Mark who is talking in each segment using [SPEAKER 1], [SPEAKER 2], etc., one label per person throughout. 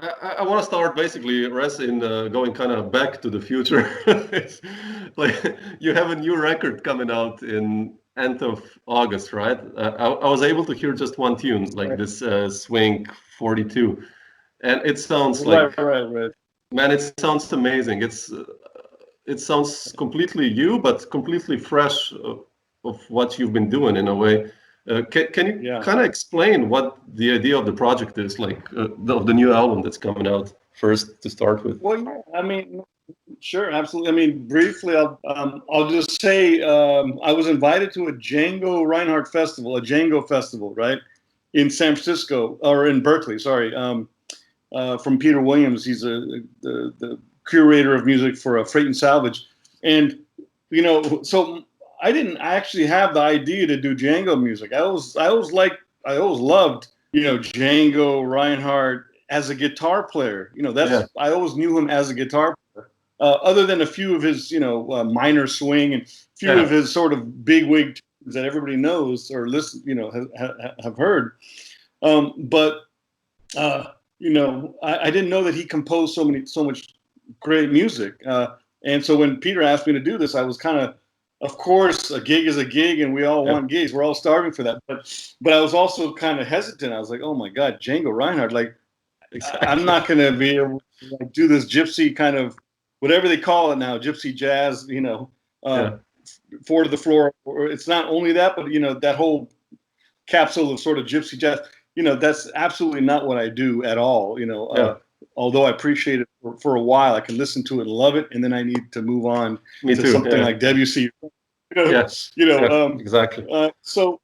[SPEAKER 1] I want to start basically, Rez, in going kind of back to the future. It's like you have a new record coming out in end of August, right? I was able to hear just one tune, like
[SPEAKER 2] Right,
[SPEAKER 1] this Swing 42, and it sounds like,
[SPEAKER 2] right.
[SPEAKER 1] man, it sounds amazing. It sounds completely you, but completely fresh of what you've been doing in a way. Can you
[SPEAKER 2] Yeah.
[SPEAKER 1] kind of explain what the idea of the project is, like of the new album that's coming out first to start with?
[SPEAKER 2] Well, yeah, I mean, sure, absolutely. I mean, briefly, I'll just say I was invited to a Django Reinhardt festival, a Django festival, right, in San Francisco or in Berkeley. Sorry, from Peter Williams. He's the curator of music for Freight and Salvage, and so I didn't actually have the idea to do Django music. I always loved Django Reinhardt as a guitar player.
[SPEAKER 1] Yeah,
[SPEAKER 2] I always knew him as a guitar player. Other than a few of his, minor swing and a few of
[SPEAKER 1] yeah,
[SPEAKER 2] his sort of big wig tunes that everybody knows or listen, have heard. But I didn't know that he composed so much great music. And so when Peter asked me to do this, I was kind of course, a gig is a gig, and we all
[SPEAKER 1] yeah,
[SPEAKER 2] want gigs. We're all starving for that. But I was also kind of hesitant. I was like, oh my God, Django Reinhardt, like I'm
[SPEAKER 1] exactly.
[SPEAKER 2] not going to be able to do this gypsy kind of whatever they call it now, gypsy jazz, uh,
[SPEAKER 1] Yeah,
[SPEAKER 2] four to the floor. It's not only that, but that whole capsule of sort of gypsy jazz. That's absolutely not what I do at all.
[SPEAKER 1] yeah.
[SPEAKER 2] Although I appreciate it for a while, I can listen to it and love it, and then I need to move on
[SPEAKER 1] Me
[SPEAKER 2] to
[SPEAKER 1] too.
[SPEAKER 2] something
[SPEAKER 1] Yeah,
[SPEAKER 2] like Debussy. You know,
[SPEAKER 1] yeah, yeah. Exactly.
[SPEAKER 2] so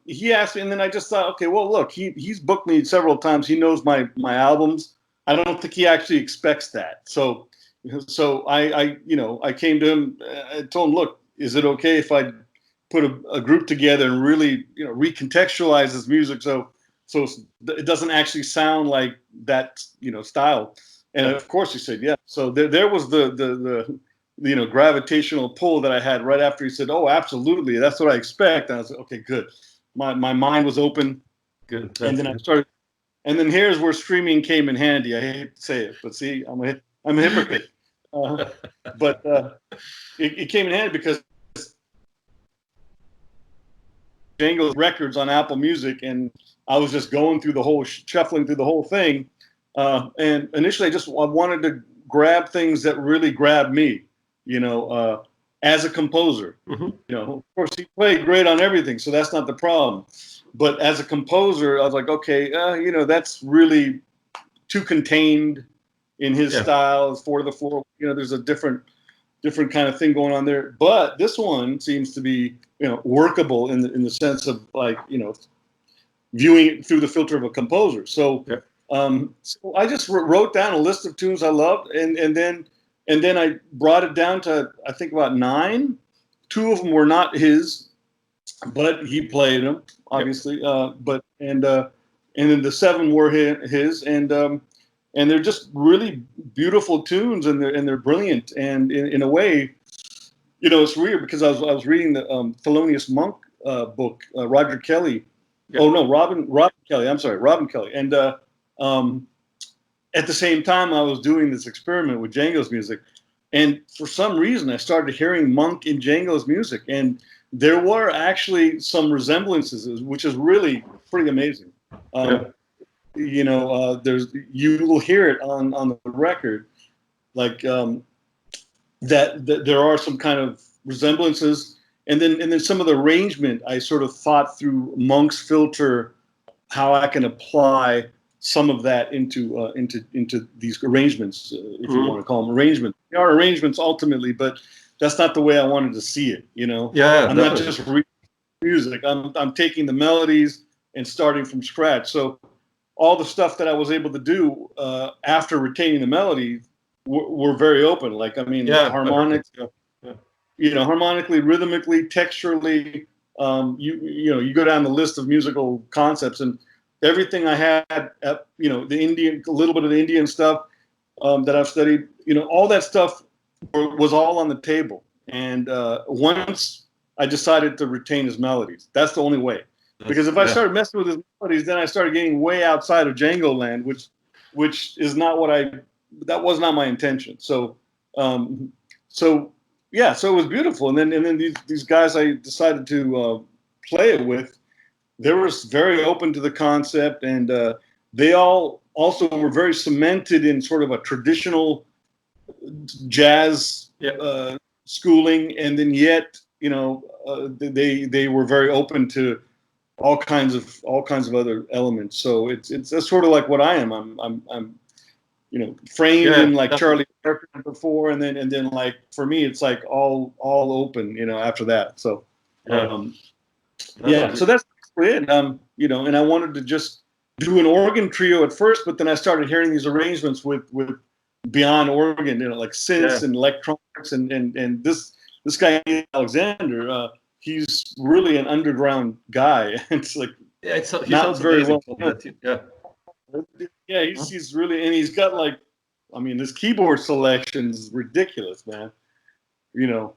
[SPEAKER 2] he asked me, and then I just thought, okay, well, look, he's booked me several times. He knows my albums. I don't think he actually expects that. So I came to him. I told him, look, is it okay if I put a group together and really recontextualize this music so it doesn't actually sound like that style? And
[SPEAKER 1] Yeah,
[SPEAKER 2] of course he said yeah. So there was the gravitational pull that I had right after he said, oh, absolutely, that's what I expect. And I was like, okay, good. My mind was open,
[SPEAKER 1] good.
[SPEAKER 2] and
[SPEAKER 1] That's
[SPEAKER 2] then I
[SPEAKER 1] good.
[SPEAKER 2] started. And then here's where streaming came in handy. I hate to say it, but see, I'm a hypocrite. Uh, but it came in handy because Django's records on Apple Music, and I was just going through the whole shuffling through the whole thing. And initially, I wanted to grab things that really grabbed me, as a composer.
[SPEAKER 1] Hmm.
[SPEAKER 2] Of course, he played great on everything, so that's not the problem. But as a composer, I was like, okay, that's really too contained in his
[SPEAKER 1] Yeah,
[SPEAKER 2] style. It's four to the floor. There's a different kind of thing going on there. But this one seems to be workable in the sense of like viewing it through the filter of a composer.
[SPEAKER 1] yeah.
[SPEAKER 2] So I just wrote down a list of tunes I loved, and then I brought it down to I think about 9. 2 of them were not his, but he played them
[SPEAKER 1] Yep.
[SPEAKER 2] obviously. And then the 7 were his, and they're just really beautiful tunes, and they're brilliant. And in a way, it's weird because I was reading the Thelonious Monk book, Roger Kelly.
[SPEAKER 1] Yeah.
[SPEAKER 2] Oh no, Robin Kelly. I'm sorry, Robin Kelly. And um, at the same time, I was doing this experiment with Django's music, and for some reason, I started hearing Monk in Django's music, and there were actually some resemblances, which is really pretty amazing.
[SPEAKER 1] Yeah.
[SPEAKER 2] Um, there's you will hear it on the record, like that there are some kind of resemblances, and then some of the arrangement I sort of thought through Monk's filter, how I can apply some of that into these arrangements, if you want
[SPEAKER 1] Hmm.
[SPEAKER 2] to call them arrangements. They are arrangements ultimately, but that's not the way I wanted to see it.
[SPEAKER 1] Yeah,
[SPEAKER 2] I'm not
[SPEAKER 1] definitely.
[SPEAKER 2] just reading music. I'm taking the melodies and starting from scratch. So all the stuff that I was able to do after retaining the melody were very open. Like I mean,
[SPEAKER 1] Yeah, I heard that. Yeah. Yeah.
[SPEAKER 2] harmonically, rhythmically, texturally. You go down the list of musical concepts, and everything I had, the Indian, a little bit of the Indian stuff that I've studied, all that stuff was all on the table. And once I decided to retain his melodies, that's the only way. Because if I
[SPEAKER 1] Yeah.
[SPEAKER 2] started messing with his melodies, then I started getting way outside of Django land, which which is not that was not my intention. So yeah, so it was beautiful. And then these guys I decided to play it with, they were very open to the concept, and they all also were very cemented in sort of a traditional jazz schooling, and then yet, you know, they were very open to all kinds of other elements. So it's that's sort of like what I am. I'm you know, framed in like Charlie Parker before, and then like for me it's like all open, you know, after that. So so that's it. You know, and I wanted to just do an organ trio at first, but then I started hearing these arrangements with beyond organ, you know, like synths and electronics, and this guy Alexander, he's really an underground guy. It's like
[SPEAKER 1] he
[SPEAKER 2] not
[SPEAKER 1] sounds
[SPEAKER 2] very
[SPEAKER 1] amazing.
[SPEAKER 2] well. Yeah, he's really, and he's got like, I mean, his keyboard selection is ridiculous, man. You know,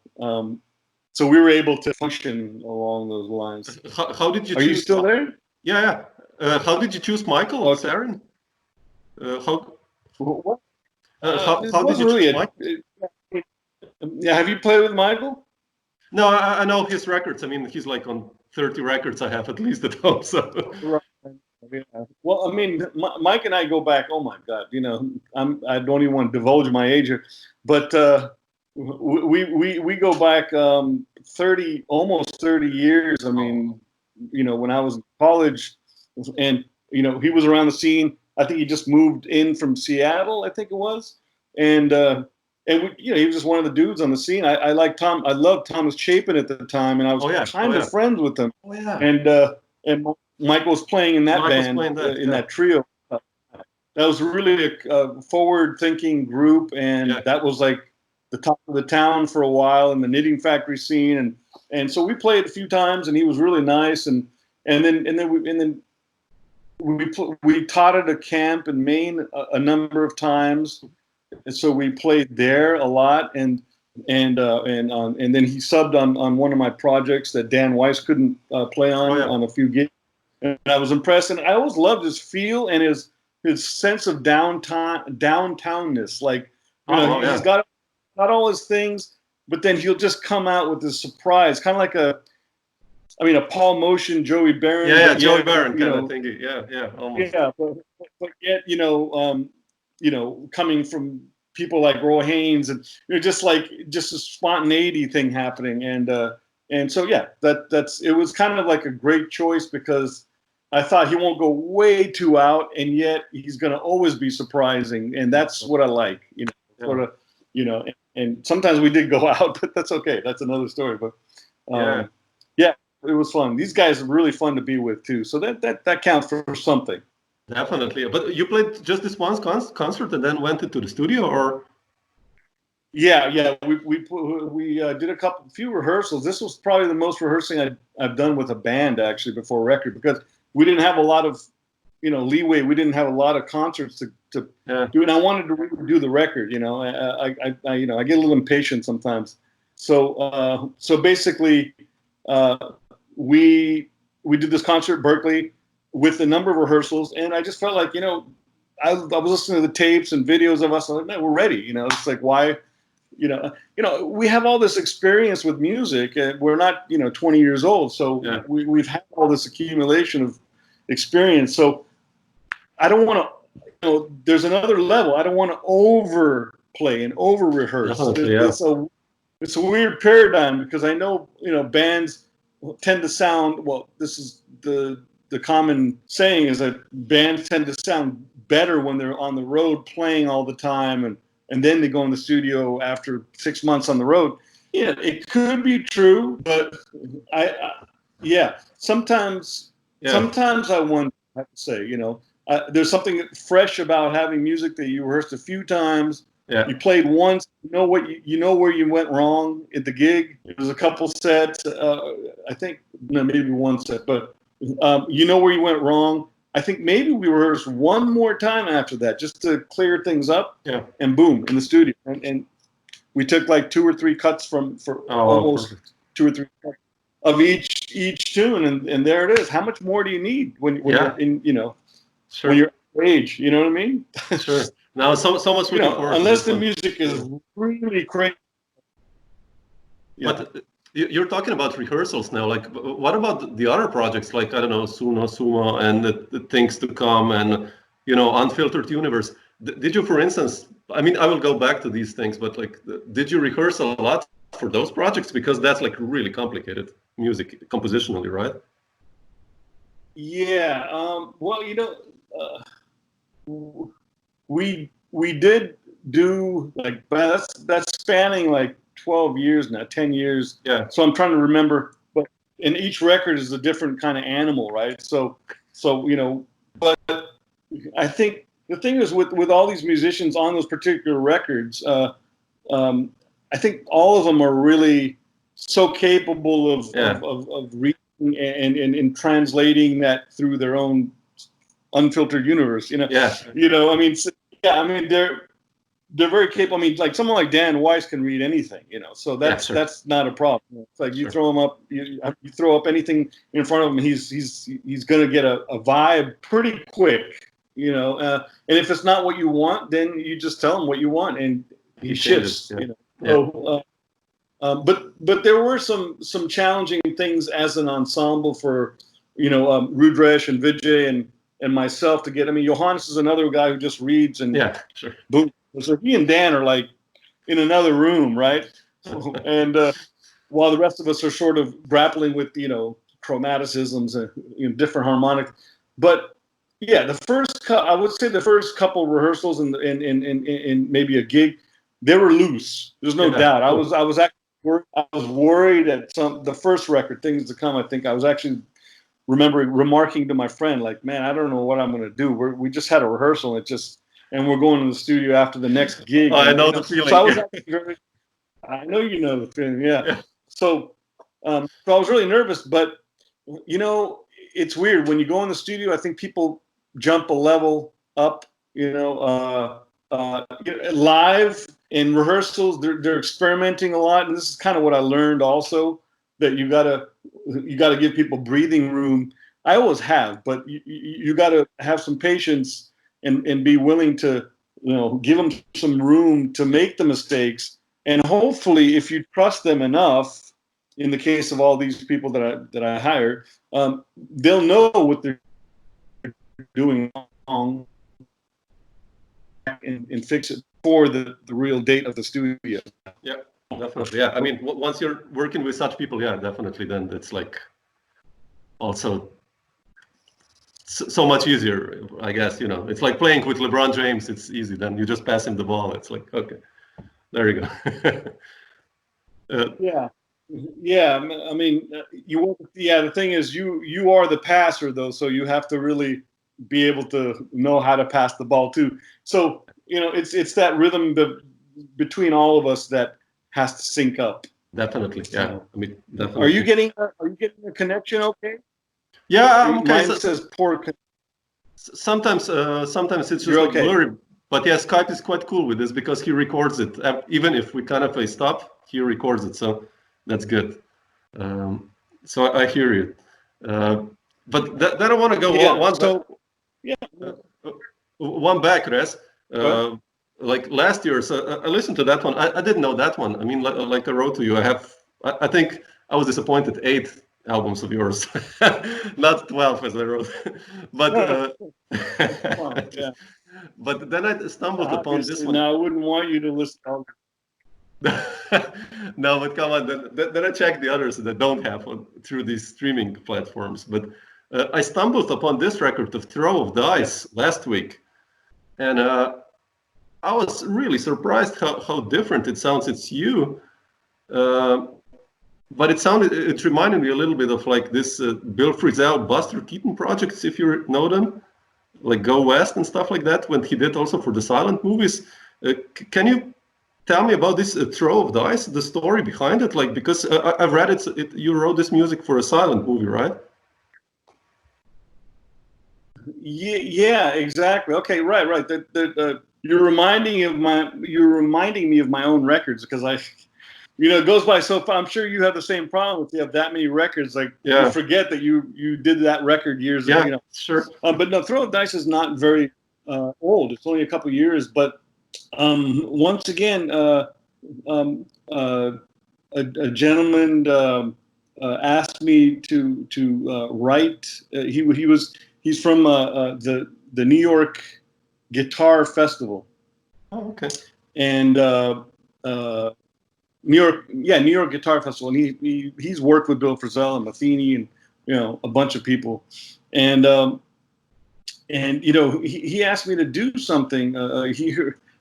[SPEAKER 2] so we were able to function along those lines.
[SPEAKER 1] How did you
[SPEAKER 2] choose? Are you still there?
[SPEAKER 1] Yeah. How did you choose Michael or Saren? How did you choose Michael?
[SPEAKER 2] Yeah, have you played with Michael?
[SPEAKER 1] No, I know his records. I mean, he's like on 30 records I have at least at home. So.
[SPEAKER 2] Right. Yeah. Well, I mean, Mike and I go back. Oh my God, you know, I don't even want to divulge my age here, but we go back almost 30 years. I mean, you know, when I was in college, and you know, he was around the scene. I think he just moved in from Seattle, I think it was, and we, you know, he was just one of the dudes on the scene. I like Tom. I loved Thomas Chapin at the time, and I was kind of friends with him. And Mike was playing in that band, in that trio. That was really a forward-thinking group, and that was like the top of the town for a while in the knitting factory scene, and so we played a few times, and he was really nice, and then we taught at a camp in Maine a number of times, and so we played there a lot, and then he subbed on one of my projects that Dan Weiss couldn't play on a few gigs. And I was impressed, and I always loved his feel and his sense of downtownness. Like, you know, he's got all his things, but then he'll just come out with this surprise, kind of like a Paul Motion, Joey Barron.
[SPEAKER 1] Yeah, Joey Barron kind of thing. Yeah, almost.
[SPEAKER 2] Yeah, but yet, you know, coming from people like Roy Haynes, and you know, just a spontaneity thing happening, and so yeah, it was kind of like a great choice, because I thought he won't go way too out, and yet he's going to always be surprising, and that's what I like, you know, sort of, you know, and sometimes we did go out, but that's okay. That's another story. But yeah, it was fun. These guys are really fun to be with too, so that counts for something.
[SPEAKER 1] Definitely. But you played just this one concert and then went into the studio, or?
[SPEAKER 2] Yeah. We did a few rehearsals. This was probably the most rehearsing I've done with a band actually before a record, because we didn't have a lot of, you know, leeway. We didn't have a lot of concerts to do, and I wanted to do the record. You know, I get a little impatient sometimes. So basically, we did this concert at Berkeley with a number of rehearsals, and I just felt like, you know, I was listening to the tapes and videos of us. I'm like, man, we're ready. You know, it's like, why? You know, we have all this experience with music, and we're not, you know, 20 years old. So we've had all this accumulation of experience. So I don't want to, you know, there's another level. I don't want to overplay and over rehearse. It's a weird paradigm, because I know, you know, bands tend to sound, well, this is the common saying is that bands tend to sound better when they're on the road playing all the time, and then they go in the studio after 6 months on the road. Yeah, it could be true, but sometimes I wonder, I have to say, you know, there's something fresh about having music that you rehearsed a few times. Yeah. You played once, you know where you went wrong at the gig. It was a couple sets, I think, maybe one set, but you know where you went wrong. I think maybe we rehearsed one more time after that, just to clear things up. Yeah. And boom, in the studio, and we took like 2 or 3 cuts for almost perfect. 2 or 3 cuts of each tune, and there it is. How much more do you need when you're in, you know, sure. age. You know what I mean?
[SPEAKER 1] Sure. Now, so much looking forward.
[SPEAKER 2] Unless the music is really great.
[SPEAKER 1] Yeah. But you're talking about rehearsals now. Like, what about the other projects? Like, I don't know, Suma, and the Things to Come, and Unfiltered Universe. Did you, for instance? I mean, I will go back to these things, but like, did you rehearse a lot for those projects? Because that's like really complicated music compositionally, right?
[SPEAKER 2] Yeah. Well, we did do like that's spanning like 12 years now, 10 years.
[SPEAKER 1] Yeah.
[SPEAKER 2] So I'm trying to remember, but and each record is a different kind of animal, right? So but I think the thing is with all these musicians on those particular records, I think all of them are really so capable of reading and translating that through their own unfiltered universe.
[SPEAKER 1] Yeah.
[SPEAKER 2] They're very capable. I mean, like someone like Dan Weiss can read anything, so that's not a problem. It's like you throw him up, you throw up anything in front of him, he's going to get a vibe pretty quick, and if it's not what you want, then you just tell him what you want and he shifts, So, but there were some challenging things as an ensemble for, Rudresh and Vijay and myself to get. I mean, Johannes is another guy who just reads and boom. So he and Dan are like in another room, right? And while the rest of us are sort of grappling with, chromaticisms and different harmonic. But yeah, I would say the first couple rehearsals and maybe a gig, they were loose. There's no doubt. I was worried at the first record, Things to Come. I think I was actually remarking to my friend, like, man, I don't know what I'm going to do. We just had a rehearsal and we're going to the studio after the next gig.
[SPEAKER 1] Oh, I know the feeling.
[SPEAKER 2] So I was actually I know you know the feeling, yeah. So I was really nervous, but it's weird when you go in the studio. I think people jump a level up. Live in rehearsals, they're experimenting a lot, and this is kind of what I learned also, that you gotta give people breathing room. I always have, but you gotta have some patience and be willing to give them some room to make the mistakes, and hopefully if you trust them enough, in the case of all these people that I hired, they'll know what they're doing wrong and fix it for the real date of the studio.
[SPEAKER 1] Yeah, definitely. Yeah, I mean, once you're working with such people, yeah, definitely, then it's like also so much easier, I guess. It's like playing with LeBron James. It's easy. Then you just pass him the ball. It's like, okay, there you go.
[SPEAKER 2] Yeah. I mean, the thing is, you are the passer though, so you have to really be able to know how to pass the ball too. So it's that rhythm between all of us that has to sync up.
[SPEAKER 1] Definitely, yeah. I mean, definitely.
[SPEAKER 2] Are you getting a connection? Okay.
[SPEAKER 1] Yeah, okay.
[SPEAKER 2] Mine says poor.
[SPEAKER 1] Sometimes it's just like blurry. But yeah, Skype is quite cool with this because he records it. Even if we kind of stop, he records it. So that's good. So I hear you. But then I want to go one back, Rez. Like last year, so I listened to that one. I didn't know that one. I mean, like I wrote to you, I think I was disappointed 8 albums of yours, not 12 as I wrote. But but then I stumbled upon this one.
[SPEAKER 2] Now I wouldn't want you to listen to all.
[SPEAKER 1] No, but come on. Then I checked the others that don't have through these streaming platforms. But I stumbled upon this record of Throw of Dice last week, and I was really surprised how different it sounds. It's you, but it reminded me a little bit of like this Bill Frisell, Buster Keaton projects, if you know them, like Go West and stuff like that, when he did also for the silent movies. Can you tell me about this Throw of Dice, the story behind it? Like, because I've read it, you wrote this music for a silent movie, right?
[SPEAKER 2] Yeah, exactly. Okay, right. You're reminding me of my own records, because it goes by so far. I'm sure you have the same problem if you have that many records. Like, you forget that you did that record years ago.
[SPEAKER 1] Sure.
[SPEAKER 2] But no, Throw of Dice is not very old. It's only a couple years, but once again, a gentleman asked me to write. He's from the New York Guitar Festival.
[SPEAKER 1] Oh, okay.
[SPEAKER 2] And New York Guitar Festival, and he's worked with Bill Frisell and Matheny and a bunch of people, and he asked me to do something.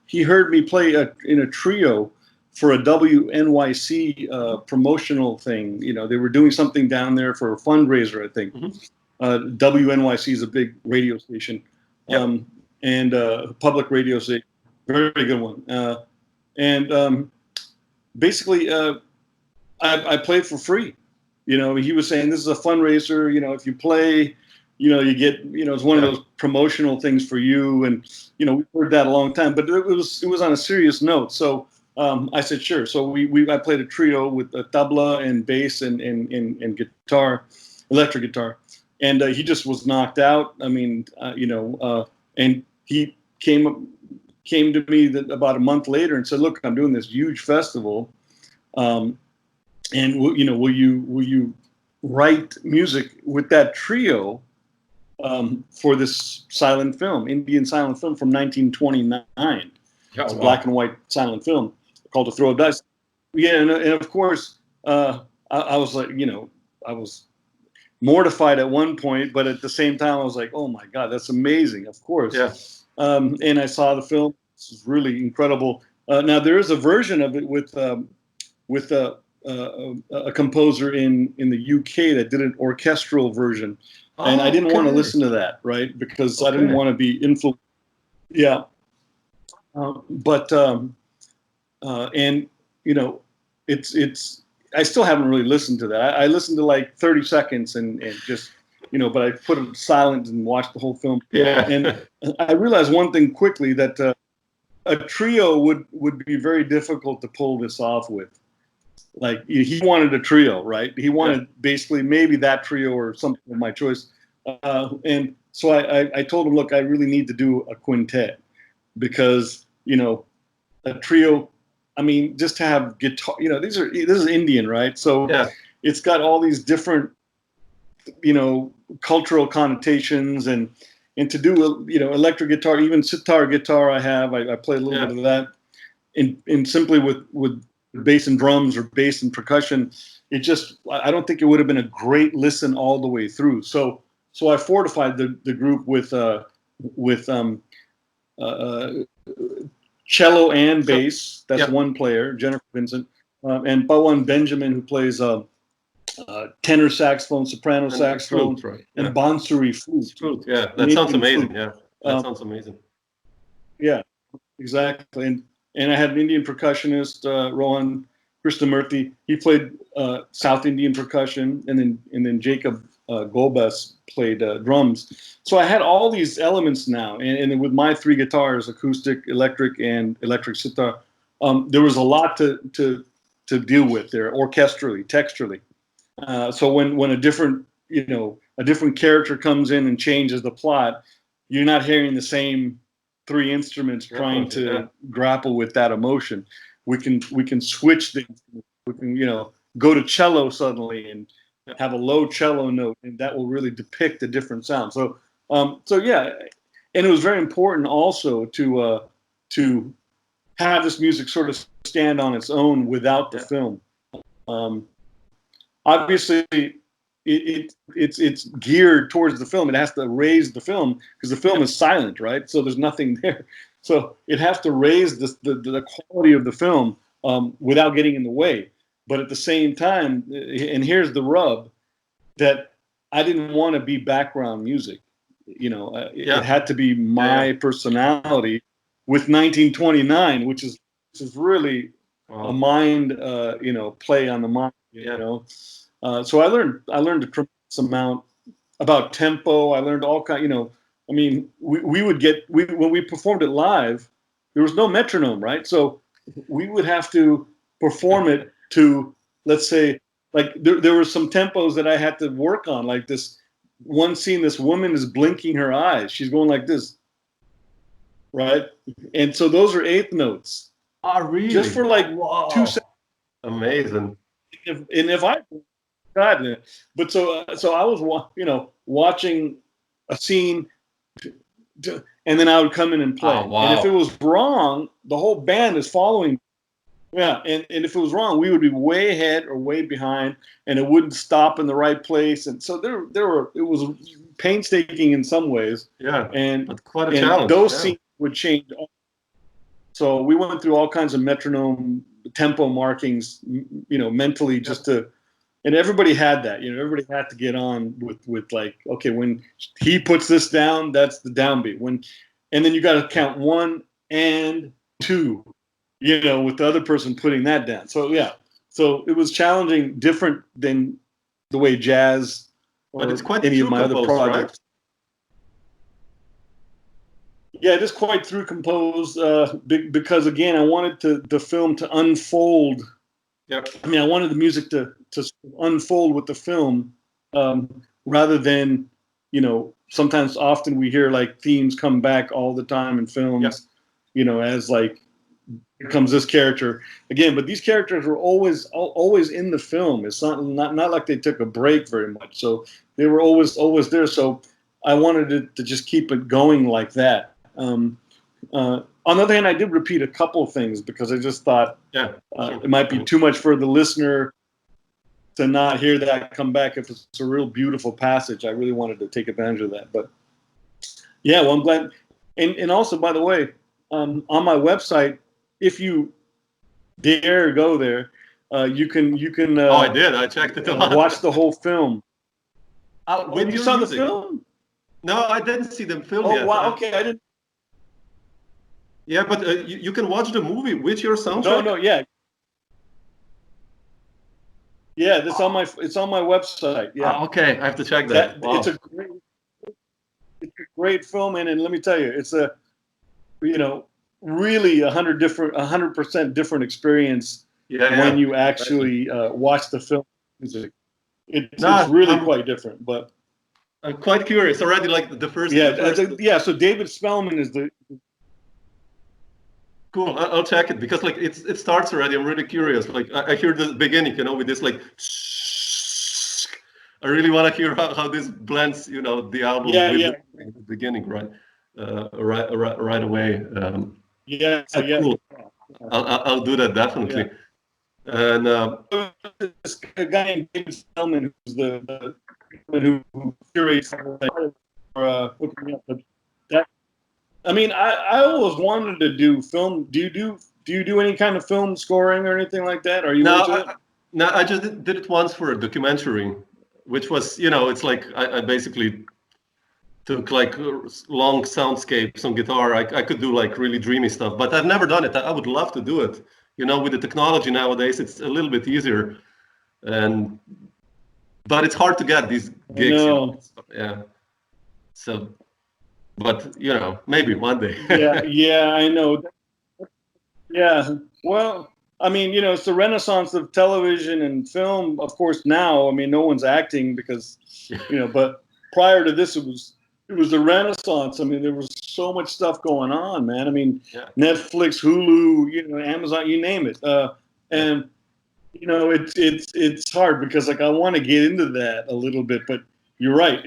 [SPEAKER 2] He heard me play in a trio for a WNYC promotional thing. They were doing something down there for a fundraiser, I think. Mm-hmm. WNYC is a big radio station, yep. And public radio station, very, very good one. Basically, I played for free. He was saying this is a fundraiser. If you play, you get, it's one of those promotional things for you. And we heard that a long time, but it was on a serious note. So I said sure. So I played a trio with a tabla and bass and guitar, electric guitar, and he just was knocked out. I mean, and he came to me about a month later and said, "Look, I'm doing this huge festival, and will you write music with that trio for this silent film, Indian silent film from 1929? It's a black and white silent film called "To Throw a Dice." Yeah, and of course, I was like, I was mortified at one point, but at the same time, I was like, "Oh my God, that's amazing!" Of course. Yeah. And I saw the film. This is really incredible. Now there is a version of it with a composer in the UK that did an orchestral version, and I didn't want to listen to that, right? Because I didn't want to be influenced. Yeah. It's I still haven't really listened to that. I listened to like 30 seconds and just. But I put it silent and watched the whole film. Yeah. And I realized one thing quickly, that a trio would be very difficult to pull this off with. Like, he wanted a trio, right? He wanted basically maybe that trio or something of my choice. And so I told him, look, I really need to do a quintet, because, a trio, I mean, just to have guitar, this is Indian, right? So it's got all these different, cultural connotations, and to do electric guitar, even sitar guitar I play a little bit of that, and simply with bass and drums or bass and percussion, I don't think it would have been a great listen all the way through. So I fortified the group with cello and bass. That's one player, Jennifer Vincent, and Pawan Benjamin, who plays tenor saxophone, soprano saxophone, flute, right? And bansuri flute.
[SPEAKER 1] Yeah, that sounds amazing. Flute. Yeah, that sounds amazing.
[SPEAKER 2] Yeah, exactly. And I had an Indian percussionist, Rohan Krishnamurthy. He played South Indian percussion, and then Jacob Gobes played drums. So I had all these elements now, and with my three guitars, acoustic, electric, and electric sitar, there was a lot to deal with there, orchestrally, texturally. So when a different character comes in and changes the plot, you're not hearing the same three instruments trying to grapple with that emotion. We can switch things. We can go to cello suddenly and have a low cello note, and that will really depict a different sound. So yeah, and it was very important also to have this music sort of stand on its own without the film. Obviously, it's geared towards the film. It has to raise the film, because the film is silent, right? So there's nothing there. So it has to raise the quality of the film without getting in the way. But at the same time, and here's the rub, that I didn't want to be background music. It had to be my personality with 1929, which is really a mind, play on the mind. So I learned a tremendous amount about tempo. I learned all kind. I mean, we would when we performed it live, there was no metronome, right? So we would have to perform it to, let's say, like there were some tempos that I had to work on, like this one scene. This woman is blinking her eyes. She's going like this, right? And so those are eighth notes.
[SPEAKER 1] Oh, really?
[SPEAKER 2] Just for like
[SPEAKER 1] Wow.
[SPEAKER 2] 2 seconds.
[SPEAKER 1] Amazing.
[SPEAKER 2] If I, God, but so I was, watching a scene, and then I would come in and play.
[SPEAKER 1] Oh, wow.
[SPEAKER 2] And if it was wrong, the whole band is following. Yeah, and if it was wrong, we would be way ahead or way behind, and it wouldn't stop in the right place. And so it was painstaking in some ways.
[SPEAKER 1] Yeah,
[SPEAKER 2] and
[SPEAKER 1] but quite a challenge.
[SPEAKER 2] Those scenes would change. So we went through all kinds of metronome tempo markings, mentally, just to. And everybody had that, everybody had to get on with like, okay, when he puts this down, that's the downbeat. And then you got to count 1 and 2, with the other person putting that down. So yeah, so it was challenging, different than the way jazz or
[SPEAKER 1] but it's quite
[SPEAKER 2] any of my other projects.
[SPEAKER 1] Right?
[SPEAKER 2] Yeah, it is quite through composed, because again, I wanted the film to unfold.
[SPEAKER 1] Yeah.
[SPEAKER 2] I mean, I wanted the music to unfold with the film, rather than, sometimes often we hear like themes come back all the time in films, as like, here comes this character again. But these characters were always in the film. It's not like they took a break very much. So they were always there. So I wanted to just keep it going like that. On the other hand, I did repeat a couple of things because I just thought it might be too much for the listener to not hear that come back. If it's a real beautiful passage, I really wanted to take advantage of that. But yeah, well, I'm glad. And also, by the way, on my website, if you dare go there, you can.
[SPEAKER 1] Oh, I did. I checked it out.
[SPEAKER 2] Watch the whole film.
[SPEAKER 1] When
[SPEAKER 2] you saw the film?
[SPEAKER 1] No, I didn't see the film yet.
[SPEAKER 2] Oh, wow. Okay, I didn't.
[SPEAKER 1] Yeah, but you can watch the movie with your soundtrack.
[SPEAKER 2] No, yeah. Yeah, it's on my website. Yeah.
[SPEAKER 1] Oh, okay, I have to check that. Wow.
[SPEAKER 2] It's a great film, and let me tell you, it's a really 100% different experience when you actually watch the film music. It's really quite different, but
[SPEAKER 1] I'm quite curious already. Like the first.
[SPEAKER 2] So David Spellman is the.
[SPEAKER 1] Cool. I'll check it because like it starts already. I'm really curious. Like I hear the beginning, with this like. I really want to hear how this blends, the album with the beginning, right? Right away. Cool. I'll do that definitely. Yeah. And
[SPEAKER 2] this guy named David Spellman, who's the who curates. I mean, I always wanted to do film. Do you do any kind of film scoring or anything like that? Are you into it?
[SPEAKER 1] No, I just did it once for a documentary, which was, it's like I basically took like long soundscapes on guitar. I could do like really dreamy stuff, but I've never done it. I would love to do it. With the technology nowadays, it's a little bit easier, but it's hard to get these gigs. Yeah. So. But maybe one day.
[SPEAKER 2] yeah, I know. Yeah, well, I mean, it's the renaissance of television and film. Of course, now, I mean, no one's acting because, but prior to this, it was the renaissance. I mean, there was so much stuff going on, man. I mean, Netflix, Hulu, Amazon, you name it. And it's hard because like I want to get into that a little bit, but. You're right.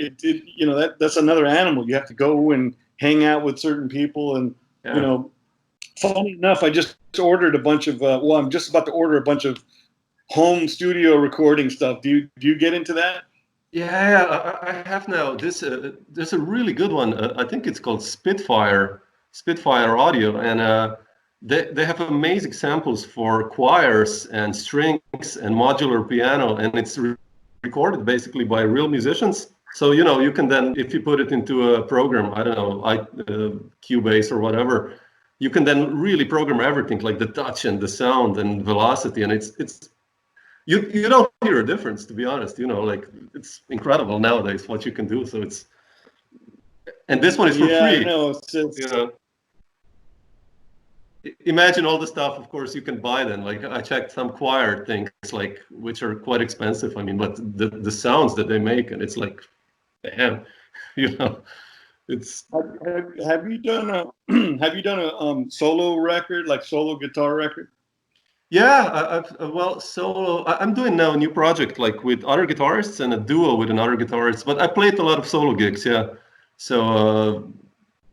[SPEAKER 2] That's another animal. You have to go and hang out with certain people, and funny enough, I just ordered a bunch of. I'm just about to order a bunch of home studio recording stuff. Do you get into that?
[SPEAKER 1] Yeah, I have now. There's a really good one. I think it's called Spitfire Audio, and they have amazing samples for choirs and strings and modular piano, and it's recorded basically by real musicians. So, you can then, if you put it into a program, I don't know, Cubase or whatever, you can then really program everything, like the touch and the sound and velocity. And it's you don't hear a difference, to be honest. Like it's incredible nowadays what you can do. So and this one is for free.
[SPEAKER 2] I know.
[SPEAKER 1] Imagine all the stuff, of course, you can buy then. Like I checked some choir things, like which are quite expensive. I mean, but the sounds that they make, and it's like, damn, it's.
[SPEAKER 2] Have you done have you done a solo record, like solo guitar record?
[SPEAKER 1] Yeah, well, solo. I'm doing now a new project, like with other guitarists and a duo with another guitarist. But I played a lot of solo gigs, yeah. So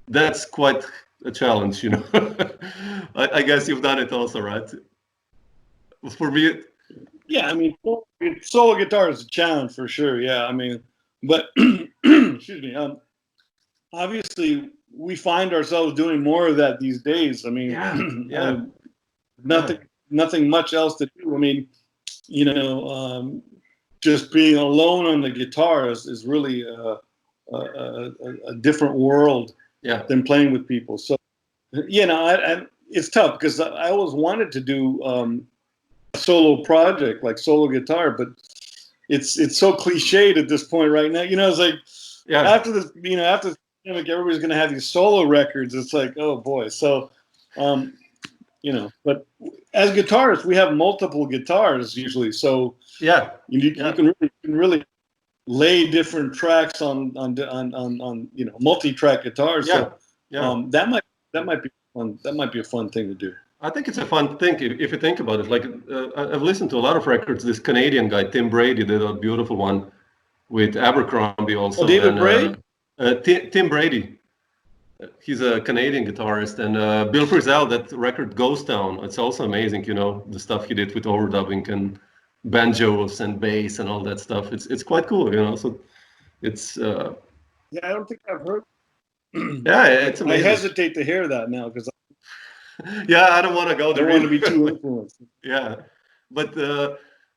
[SPEAKER 1] that's quite a challenge, you know. I guess you've done it also, right? For me,
[SPEAKER 2] Yeah, I mean, solo guitar is a challenge for sure. Yeah, I mean, but excuse me. Obviously, we find ourselves doing more of that these days. I mean,
[SPEAKER 1] yeah,
[SPEAKER 2] nothing,
[SPEAKER 1] yeah.
[SPEAKER 2] nothing much else to do. I mean, you know, just being alone on the guitar is really a different world
[SPEAKER 1] Yeah.
[SPEAKER 2] than playing with people. So, you know, it's tough because I always wanted to do a solo project like solo guitar, but it's so cliched at this point right now. You know, it's like after this, you know, after the pandemic, everybody's going to have these solo records. It's like, oh boy. So, you know, but as guitarists, we have multiple guitars usually. So you can really lay different tracks on you know, multi-track guitars. So that might be fun. That might be a fun thing to do.
[SPEAKER 1] I think it's a fun thing if you think about it. Like I've listened to a lot of records. This Canadian guy Tim Brady did a beautiful one with Abercrombie also.
[SPEAKER 2] Oh, David Bray?
[SPEAKER 1] Tim Brady. He's a Canadian guitarist, and Bill Frisell. That record Ghost Town. It's also amazing. You know, the stuff he did with overdubbing and banjos and bass and all that stuff. It's quite cool. You know, so it's.
[SPEAKER 2] Yeah, I don't think I've heard.
[SPEAKER 1] Yeah, it's amazing.
[SPEAKER 2] I hesitate to hear that now because.
[SPEAKER 1] Yeah, I don't want to go there.
[SPEAKER 2] I don't want to be too influenced.
[SPEAKER 1] Yeah, but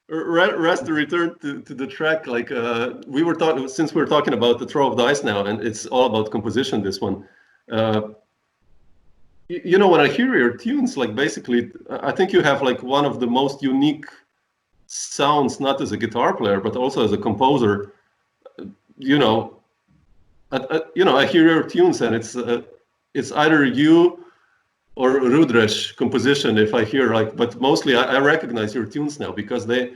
[SPEAKER 1] Russ, to return to the track, like we were talking, since we're talking about the throw of dice now, and it's all about composition. This one, you know, when I hear your tunes, like basically, I think you have like one of the most unique sounds, not as a guitar player, but also as a composer. You know, I hear your tunes, and it's either you or Rudresh composition, if I hear like, but mostly I recognize your tunes now because they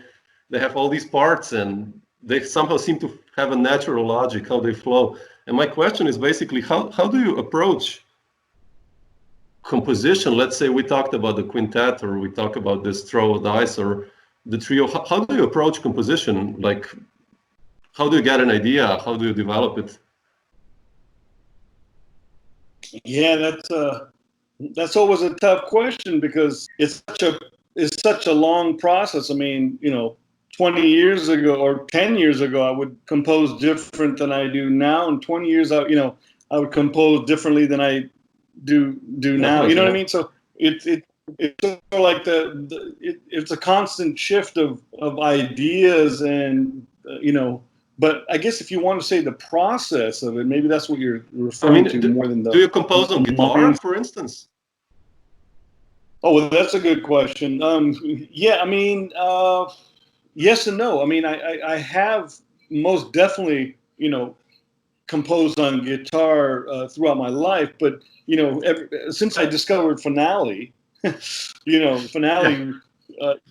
[SPEAKER 1] have all these parts and they somehow seem to have a natural logic how they flow. And my question is basically how do you approach composition? Let's say we talked about the quintet or we talk about this throw of dice or the trio. How do you approach composition? Like, how do you get an idea? How do you develop it?
[SPEAKER 2] Yeah, that's always a tough question because it's such a long process. I mean, you know, 20 years ago or 10 years ago, I would compose different than I do now. And 20 years out, you know, I would compose differently than I do now. You know what I mean? So it's sort of like it's a constant shift of ideas and you know. But I guess if you want to say the process of it, maybe that's what you're referring to more than the.
[SPEAKER 1] Do you compose on guitar, for instance?
[SPEAKER 2] Oh, well, that's a good question. Yeah, I mean, yes and no. I mean, I have most definitely, you know, composed on guitar throughout my life, but you know, since I discovered Finale, you know, Finale,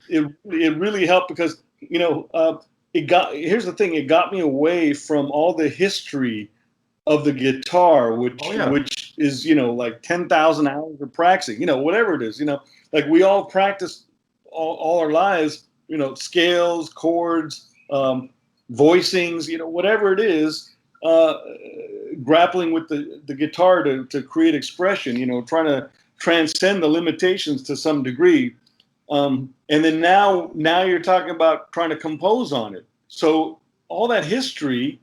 [SPEAKER 2] it really helped because you know. Here's the thing, it got me away from all the history of the guitar, which is, you know, like 10,000 hours of practicing, you know, whatever it is, you know, like we all practice all our lives, you know, scales, chords, voicings, you know, whatever it is, grappling with the guitar to create expression, you know, trying to transcend the limitations to some degree. And then now you're talking about trying to compose on it. So all that history,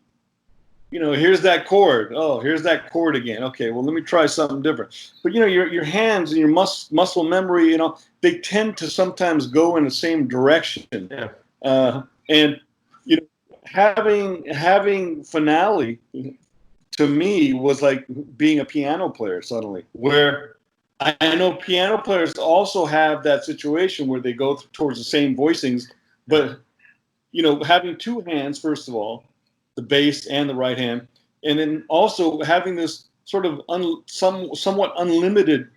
[SPEAKER 2] you know, here's that chord. Oh, here's that chord again. Okay, well, let me try something different. But you know, your hands and your muscle memory, you know, they tend to sometimes go in the same direction.
[SPEAKER 1] Yeah.
[SPEAKER 2] And you know, having Finale to me was like being a piano player suddenly, where I know piano players also have that situation where they go towards the same voicings, but you know, having two hands, first of all, the bass and the right hand, and then also having this sort of somewhat unlimited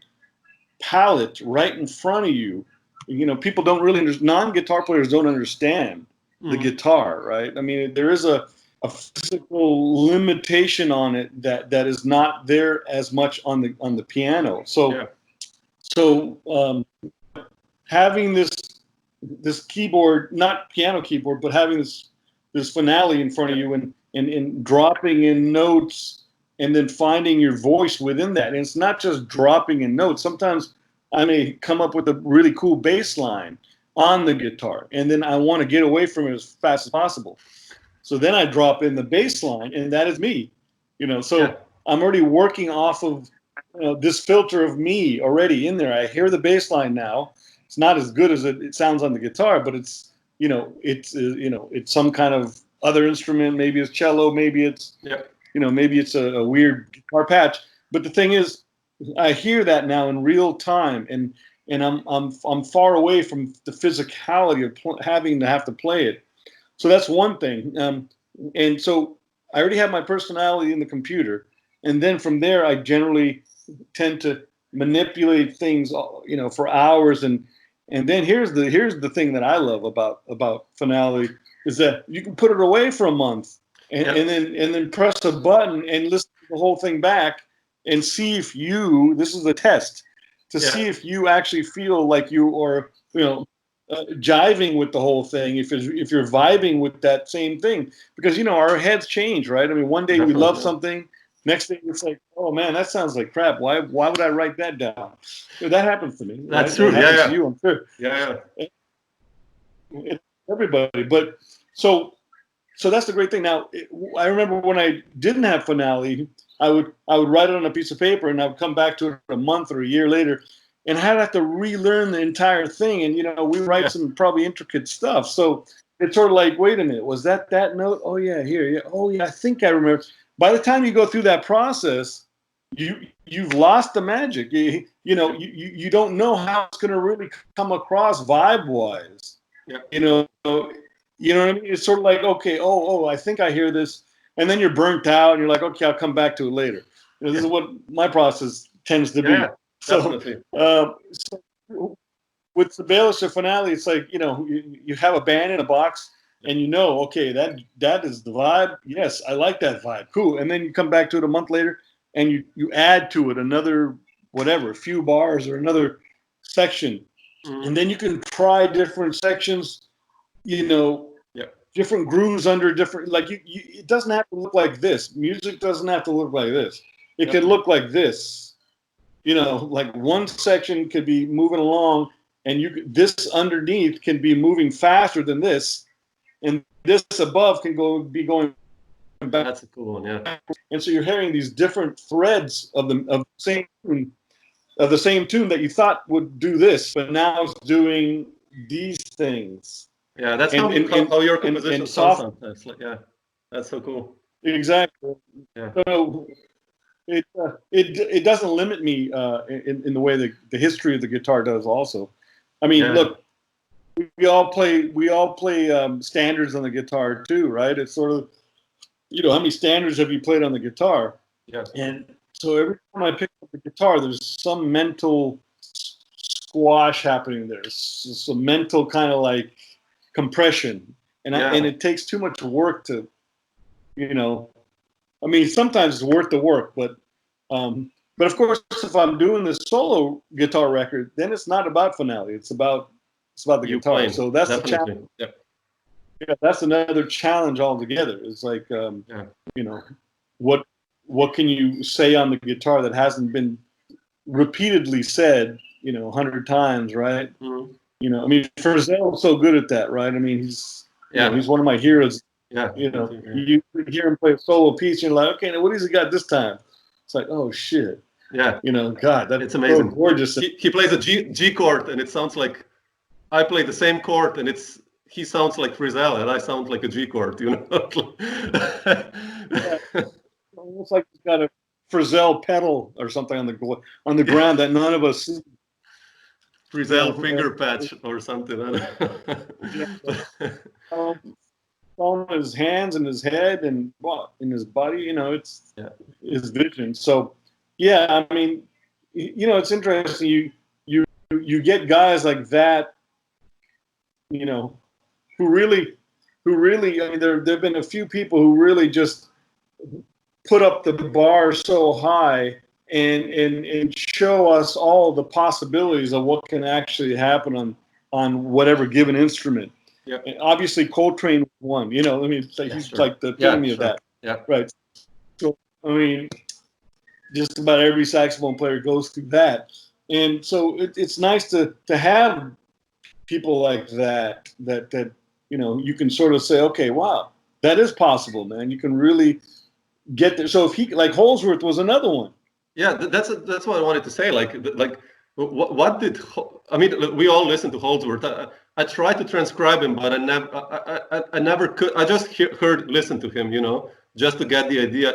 [SPEAKER 2] palette right in front of you. You know, people don't really non-guitar players don't understand the guitar, right? I mean, there is a a physical limitation on it that is not there as much on the piano. So having this keyboard, not piano keyboard, but having this finale in front of you and dropping in notes and then finding your voice within that. And it's not just dropping in notes. Sometimes I may come up with a really cool bass line on the guitar, and then I want to get away from it as fast as possible. So then I drop in the bass line, and that is me. So I'm already working off of this filter of me already in there. I hear the bass line now. It's not as good as it sounds on the guitar, but it's some kind of other instrument. Maybe it's cello, maybe it's maybe it's a weird guitar patch. But the thing is, I hear that now in real time, and I'm far away from the physicality of having to play it. So that's one thing. And so I already have my personality in the computer, and then from there I generally tend to manipulate things, for hours. And then here's the thing that I love about finale is that you can put it away for a month and then press a button and listen to the whole thing back and see if this is a test to see if you actually feel like you are, jiving with the whole thing, if you're vibing with that same thing, because our heads change, right? I mean, one day we love something, next day it's like, oh man, that sounds like crap. Why would I write that down? That happens to me.
[SPEAKER 1] That's
[SPEAKER 2] right?
[SPEAKER 1] true.
[SPEAKER 2] That happens to you, I'm sure. Everybody, but so that's the great thing. Now, I remember when I didn't have finale, I would write it on a piece of paper, and I would come back to it a month or a year later, and I'd have to relearn the entire thing. And we write some probably intricate stuff, so it's sort of like, wait a minute, was that note? Oh yeah, here, yeah. Oh yeah, I think I remember. By the time you go through that process, you've lost the magic. You don't know how it's going to really come across vibe wise. You know what I mean? It's sort of like, okay, I think I hear this, and then you're burnt out, and you're like, okay, I'll come back to it later. This is what my process tends to be. So with Sibelius or finale, it's like, you have a band in a box, and okay, that is the vibe. Yes, I like that vibe. Cool. And then you come back to it a month later, and you add to it another whatever, a few bars or another section, and then you can try different sections, different grooves under different, like it doesn't have to look like this. Music doesn't have to look like this. It can look like this. Like one section could be moving along, and this underneath can be moving faster than this, and this above can be going back.
[SPEAKER 1] That's a cool one, yeah.
[SPEAKER 2] And so you're hearing these different threads of the same tune that you thought would do this, but now it's doing these things.
[SPEAKER 1] Yeah, that's how your composition sounds sometimes. That's so cool.
[SPEAKER 2] Exactly.
[SPEAKER 1] Yeah.
[SPEAKER 2] So it doesn't limit me in the way the history of the guitar does. Also, I mean, look, we all play standards on the guitar too, right? It's sort of, how many standards have you played on the guitar?
[SPEAKER 1] Yeah.
[SPEAKER 2] And so every time I pick up the guitar, there's some mental squash happening there. Some mental kind of like compression, and it takes too much work to, I mean, sometimes it's worth the work, but of course, if I'm doing this solo guitar record, then it's not about finale. It's about the guitar. Playing. So that's the challenge.
[SPEAKER 1] Yep.
[SPEAKER 2] Yeah, that's another challenge altogether. It's like, what can you say on the guitar that hasn't been repeatedly said, 100 times, right?
[SPEAKER 1] Mm-hmm.
[SPEAKER 2] I mean, Frizzell's so good at that, right? I mean, he's one of my heroes.
[SPEAKER 1] Yeah.
[SPEAKER 2] You hear him play a solo piece, and you're like, okay, now what has he got this time? It's like, oh shit.
[SPEAKER 1] Yeah.
[SPEAKER 2] God, that's
[SPEAKER 1] it's amazing.
[SPEAKER 2] So gorgeous.
[SPEAKER 1] He plays a G chord, and it sounds like I play the same chord, and he sounds like Frizzell, and I sound like a G chord,
[SPEAKER 2] Almost like he's got a Frizzell pedal or something on the ground that none of us see.
[SPEAKER 1] Frizzell finger patch or something.
[SPEAKER 2] On his hands and his head and in his body, it's his vision. So, I mean, it's interesting. You get guys like that, who really who really, I mean, there've been a few people who really just put up the bar so high and show us all the possibilities of what can actually happen on whatever given instrument.
[SPEAKER 1] Yeah.
[SPEAKER 2] And obviously Coltrane was one, you know, I mean, he's like the epitome of that.
[SPEAKER 1] Yeah.
[SPEAKER 2] Right. So, I mean, just about every saxophone player goes through that. And so it's nice to have people like that, you know, you can sort of say, okay, wow, that is possible, man. You can really get there. So if he, like Holsworth was another one.
[SPEAKER 1] Yeah, that's what I wanted to say. Like what did, I mean, we all listen to Holdsworth. I tried to transcribe him, but I never could. I just listen to him, you know, just to get the idea.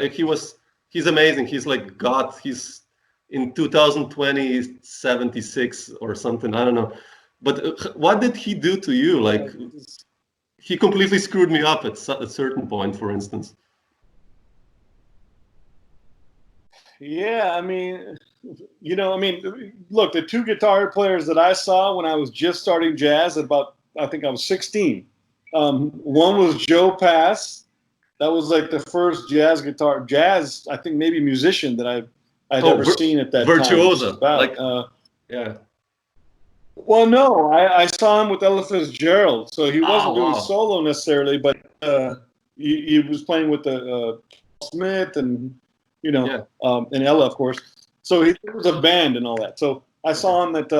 [SPEAKER 1] He's amazing. He's like God. He's in 2020, 76 or something. I don't know. But what did he do to you? Like, he completely screwed me up at a certain point, for instance.
[SPEAKER 2] Yeah, I mean, you know, I mean, look, the two guitar players that I saw when I was just starting jazz at about, I think I was 16. One was Joe Pass. That was like the first jazz, I think maybe musician that I'd ever seen at that
[SPEAKER 1] virtuoso.
[SPEAKER 2] time.
[SPEAKER 1] Yeah.
[SPEAKER 2] Well, no, I saw him with Ella Fitzgerald, so he wasn't doing solo necessarily, but he was playing with the Smith and, you know, and Ella, of course. So it was a band and all that. So I saw him at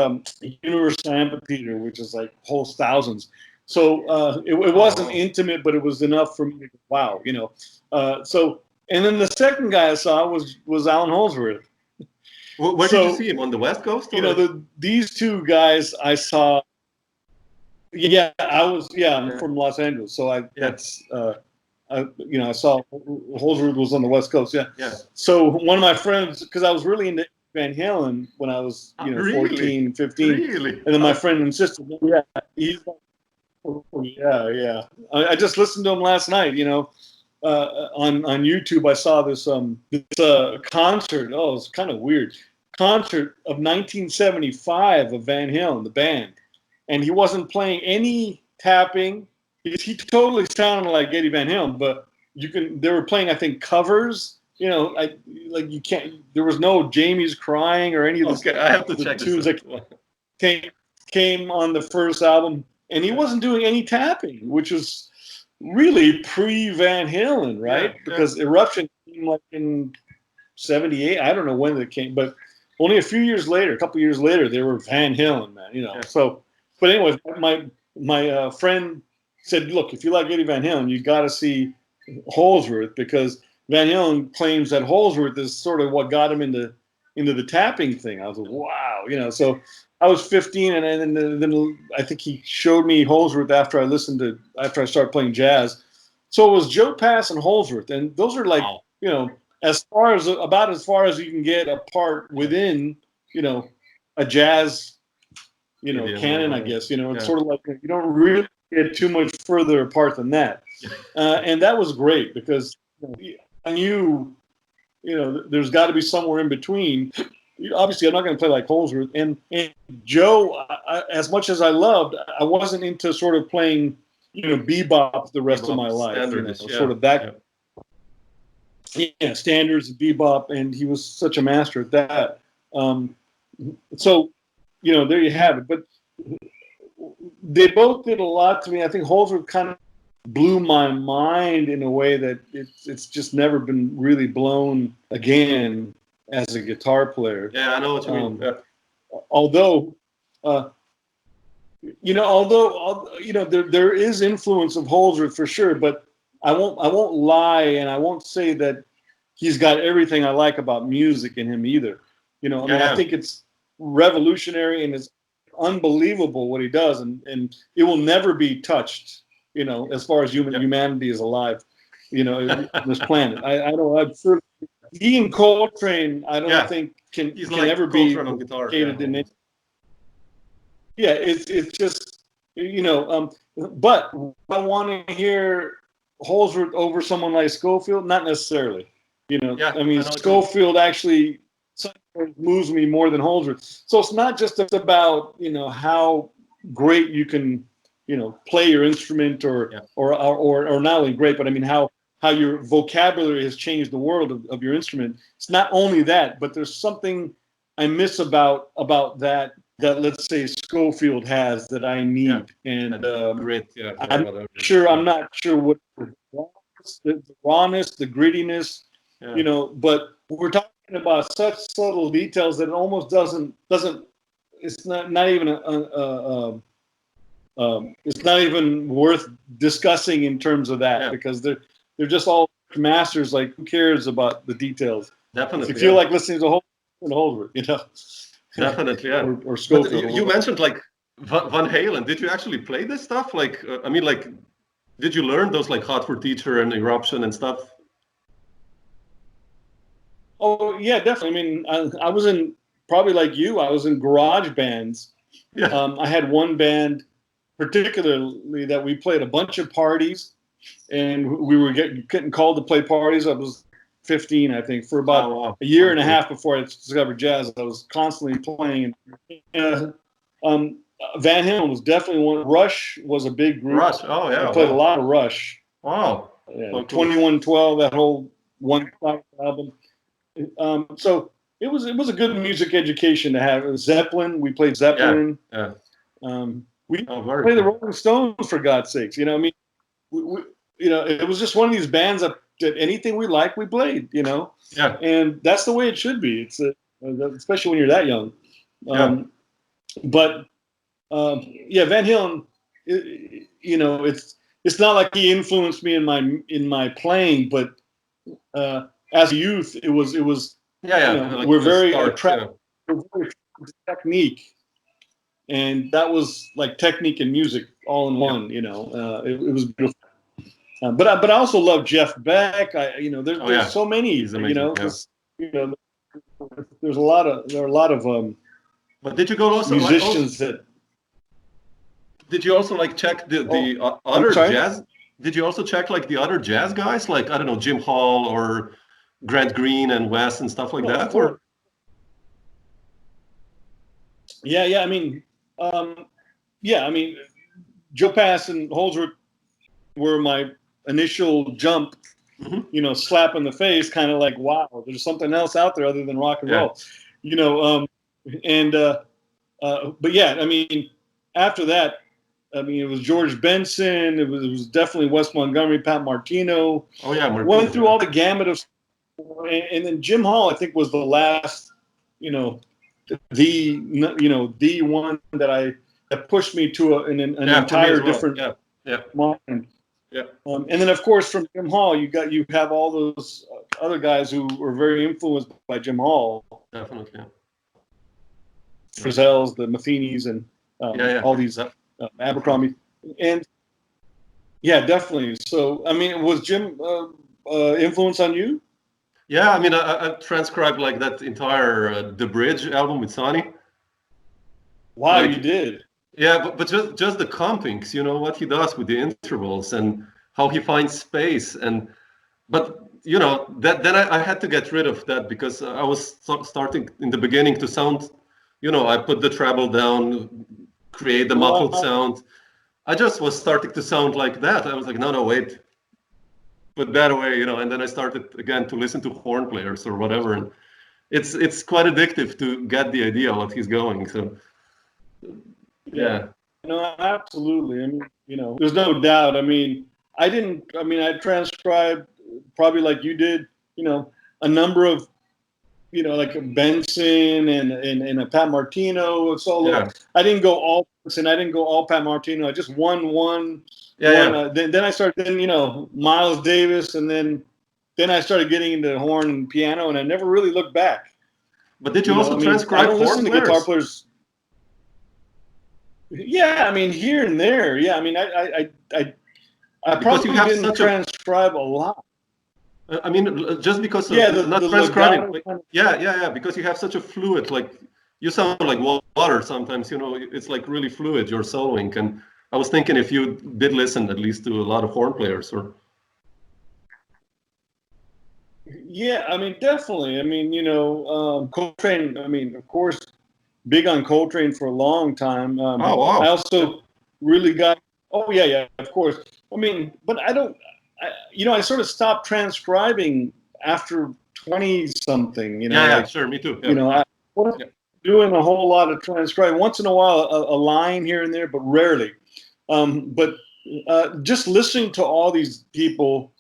[SPEAKER 2] Universal Amphitheater, which is like holds thousands. So it wasn't intimate, but it was enough for me to go, wow, you know. And then the second guy I saw was Alan Holdsworth.
[SPEAKER 1] Where did you see him? On the West Coast? Or?
[SPEAKER 2] You know, these two guys I saw. Yeah, I'm from Los Angeles, so I saw Holdsworth was on the West Coast. Yeah. So one of my friends, because I was really into Van Halen when I was 14, 15, and then my friend insisted. Yeah, yeah. I just listened to him last night. You know, on YouTube I saw this concert. Oh, it's kind of weird. Concert of 1975 of Van Halen, the band, and he wasn't playing any tapping. He totally sounded like Eddie Van Halen, but they were playing, I think, covers. You know, you can't. There was no Jamey's Crying or any of the,
[SPEAKER 1] I have to check
[SPEAKER 2] tunes that came on the first album, and he wasn't doing any tapping, which was really pre-Van Halen, right? Because Eruption came like in '78. I don't know when it came, but only a couple years later, they were Van Halen, man. You know. Yeah. So, but anyway, my friend said, look, if you like Eddie Van Halen, you got to see Holdsworth, because Van Halen claims that Holdsworth is sort of what got him into the tapping thing. I was like, wow, you know. So I was 15, and then I think he showed me Holdsworth after I started playing jazz. So it was Joe Pass and Holdsworth, and those are like, you know, about as far as you can get apart within, you know, a jazz, you know, canon, I guess. You know, it's sort of like you don't really get too much further apart than that, and that was great because I knew, you know, there's got to be somewhere in between. Obviously, I'm not going to play like Holdsworth, and Joe. As much as I loved, I wasn't into sort of playing, you know, bebop the rest of my life.
[SPEAKER 1] Standards,
[SPEAKER 2] sort of that. Yeah, standards, bebop, and he was such a master at that. So, you know, there you have it. But they both did a lot to me. I think Holdsworth kind of blew my mind in a way that it's just never been really blown again as a guitar player.
[SPEAKER 1] Yeah, I know what you mean.
[SPEAKER 2] Although, you know, there is influence of Holdsworth for sure, but I won't lie, and I won't say that he's got everything I like about music in him either. You know, I mean, I think it's revolutionary and it's unbelievable what he does, and it will never be touched. You know, as far as humanity is alive, you know, on this planet. I know. I'm sure he and Coltrane, I don't think can ever be duplicated in it. Yeah, it's just, you know. But I want to hear Holdsworth over someone like Schofield, not necessarily. You know, I mean, Schofield actually sometimes moves me more than Holdsworth. So it's not just about, you know, how great you can, play your instrument or not only great, but I mean how your vocabulary has changed the world of your instrument. It's not only that, but there's something I miss about that let's say Schofield has that I need. And
[SPEAKER 1] great.
[SPEAKER 2] I'm not sure what the rawness, the grittiness, but we're talking about such subtle details that it almost doesn't. It's not even it's not even worth discussing in terms of that because they're just all masters. Like, who cares about the details?
[SPEAKER 1] Definitely.
[SPEAKER 2] If you feel like listening to the whole,
[SPEAKER 1] Definitely,
[SPEAKER 2] or Schofield.
[SPEAKER 1] But you mentioned like Van Halen. Did you actually play this stuff? Like, did you learn those like Hot for Teacher and Eruption and stuff?
[SPEAKER 2] Oh yeah, definitely. I mean, I was in, probably like you, I was in garage bands. Yeah. I had one band particularly that we played a bunch of parties, and we were getting called to play parties. I was 15, I think, for about a year and a half before I discovered jazz. I was constantly playing. And, Van Halen was definitely one. Rush was a big group.
[SPEAKER 1] Rush, oh yeah.
[SPEAKER 2] I played a lot of Rush.
[SPEAKER 1] Wow.
[SPEAKER 2] Yeah, cool. 2112, that whole one album. So it was a good music education to have. Zeppelin, we played Zeppelin.
[SPEAKER 1] Yeah.
[SPEAKER 2] We played the Rolling Stones, for God's sakes. I mean, we it was just one of these bands that anything we liked, we played. Yeah. And that's the way it should be. It's especially when you're that young. But Van Halen, it's not like he influenced me in my playing, but as a youth, it was like we're very attracted to technique, and that was like technique and music all in one. It was beautiful. But I also love Jeff Beck. There's so many. There's a lot of
[SPEAKER 1] But did you go also
[SPEAKER 2] musicians that?
[SPEAKER 1] Did you also like check the other jazz? Did you also check like the other jazz guys, like I don't know, Jim Hall or Grant Green and Wes and stuff like that? Or
[SPEAKER 2] I mean, Joe Pass and Holdsworth were my initial jump. Mm-hmm. Slap in the face, kind of like, wow, there's something else out there other than rock and roll. But yeah, I mean, after that, I mean, it was George Benson. It was definitely Wes Montgomery, Pat Martino.
[SPEAKER 1] Oh yeah,
[SPEAKER 2] went through all the gamut of, and then Jim Hall, I think, was the last, the one that pushed me to an entire different mind.
[SPEAKER 1] Yeah.
[SPEAKER 2] And then of course from Jim Hall, you have all those other guys who were very influenced by Jim Hall.
[SPEAKER 1] Definitely. Yeah.
[SPEAKER 2] Frizzell's, the Matheny's, and all these Abercrombie, and definitely. So I mean, was Jim influence on you?
[SPEAKER 1] Yeah, I mean, I transcribed like that entire The Bridge album with Sonny.
[SPEAKER 2] Wow, you did.
[SPEAKER 1] Yeah, but just the compings, what he does with the intervals and how he finds space, but then I had to get rid of that because I was starting in the beginning to sound, I put the treble down, create the muffled sound. I just was starting to sound like that. I was like, no, wait, put that away, and then I started again to listen to horn players or whatever, and it's quite addictive to get the idea what he's going. So. Yeah.
[SPEAKER 2] No, absolutely. I mean, there's no doubt. I mean, I transcribed probably like you did, a number of, like Benson and a Pat Martino solo. Yeah. I didn't go all Benson. I didn't go all Pat Martino. I just one. Then I started, Miles Davis, and then I started getting into horn and piano, and I never really looked back.
[SPEAKER 1] But did you also transcribe horn players?
[SPEAKER 2] Guitar players? Yeah, I mean, here and there. Yeah, I mean, I probably didn't transcribe a lot.
[SPEAKER 1] I mean, just because of not transcribing. Because you have such a fluid, like you sound like water sometimes. It's like really fluid. Your soloing, and I was thinking if you did listen at least to a lot of horn players, or.
[SPEAKER 2] Yeah, I mean, definitely. I mean, Coltrane. I mean, of course. Big on Coltrane for a long time. I also really got Oh yeah, of course. I mean, but I don't. I sort of stopped transcribing after 20 something.
[SPEAKER 1] Yeah, sure, me too. Yeah.
[SPEAKER 2] I wasn't doing a whole lot of transcribing. Once in a while, a line here and there, but rarely. But just listening to all these people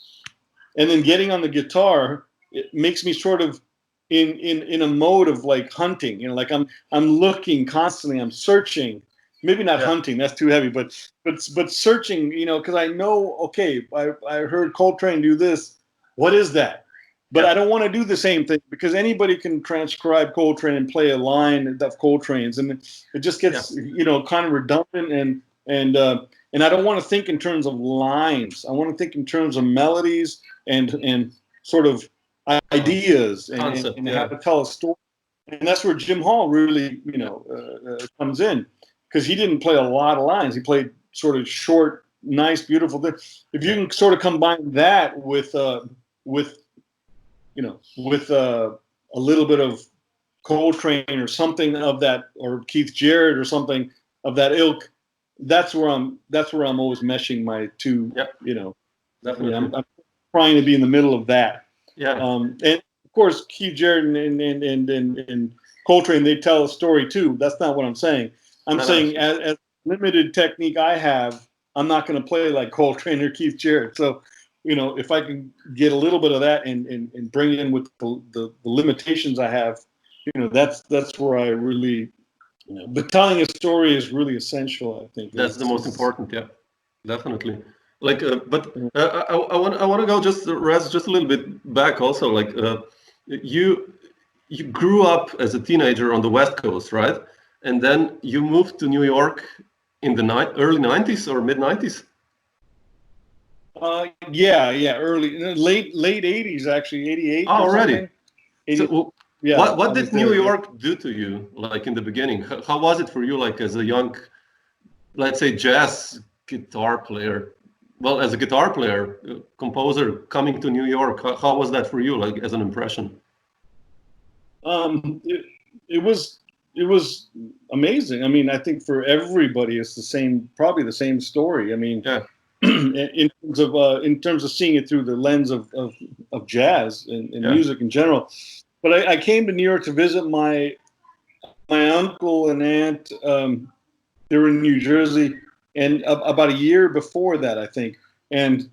[SPEAKER 2] and then getting on the guitar, it makes me sort of in a mode of like hunting. Like I'm looking constantly. I'm searching. Maybe not hunting. That's too heavy. But searching. Because I know. Okay, I heard Coltrane do this. What is that? But I don't want to do the same thing because anybody can transcribe Coltrane and play a line of Coltrane's, and it just gets kind of redundant and I don't want to think in terms of lines. I want to think in terms of melodies and sort of ideas and how to tell a story. And that's where Jim Hall really comes in, because he didn't play a lot of lines. He played sort of short, nice, beautiful things. If you can sort of combine that with a little bit of Coltrane or something of that, or Keith Jarrett or something of that ilk, that's where I'm always meshing my two.
[SPEAKER 1] Definitely.
[SPEAKER 2] I'm trying to be in the middle of that. And of course, Keith Jarrett and Coltrane, they tell a story too. That's not what I'm saying. I'm saying as limited technique I have, I'm not going to play like Coltrane or Keith Jarrett. So, if I can get a little bit of that and bring it in with the limitations I have, that's where I really. But telling a story is really essential, I think.
[SPEAKER 1] That's the most important, definitely. Like, I want to go just Rez, just a little bit back also. Like, you grew up as a teenager on the West Coast, right? And then you moved to New York in the early '90s or mid '90s.
[SPEAKER 2] Early, late '80s, actually, '88.
[SPEAKER 1] Oh, already.
[SPEAKER 2] 80,
[SPEAKER 1] so, what did New York do to you, like in the beginning? How was it for you, like as a young, let's say, jazz guitar player? Well, as a guitar player, composer coming to New York, how was that for you, like as an impression?
[SPEAKER 2] It was amazing. I mean, I think for everybody, it's probably the same story. I mean, in terms of seeing it through the lens of jazz and music in general. But I came to New York to visit my uncle and aunt. They were in New Jersey, and about a year before that, I think. And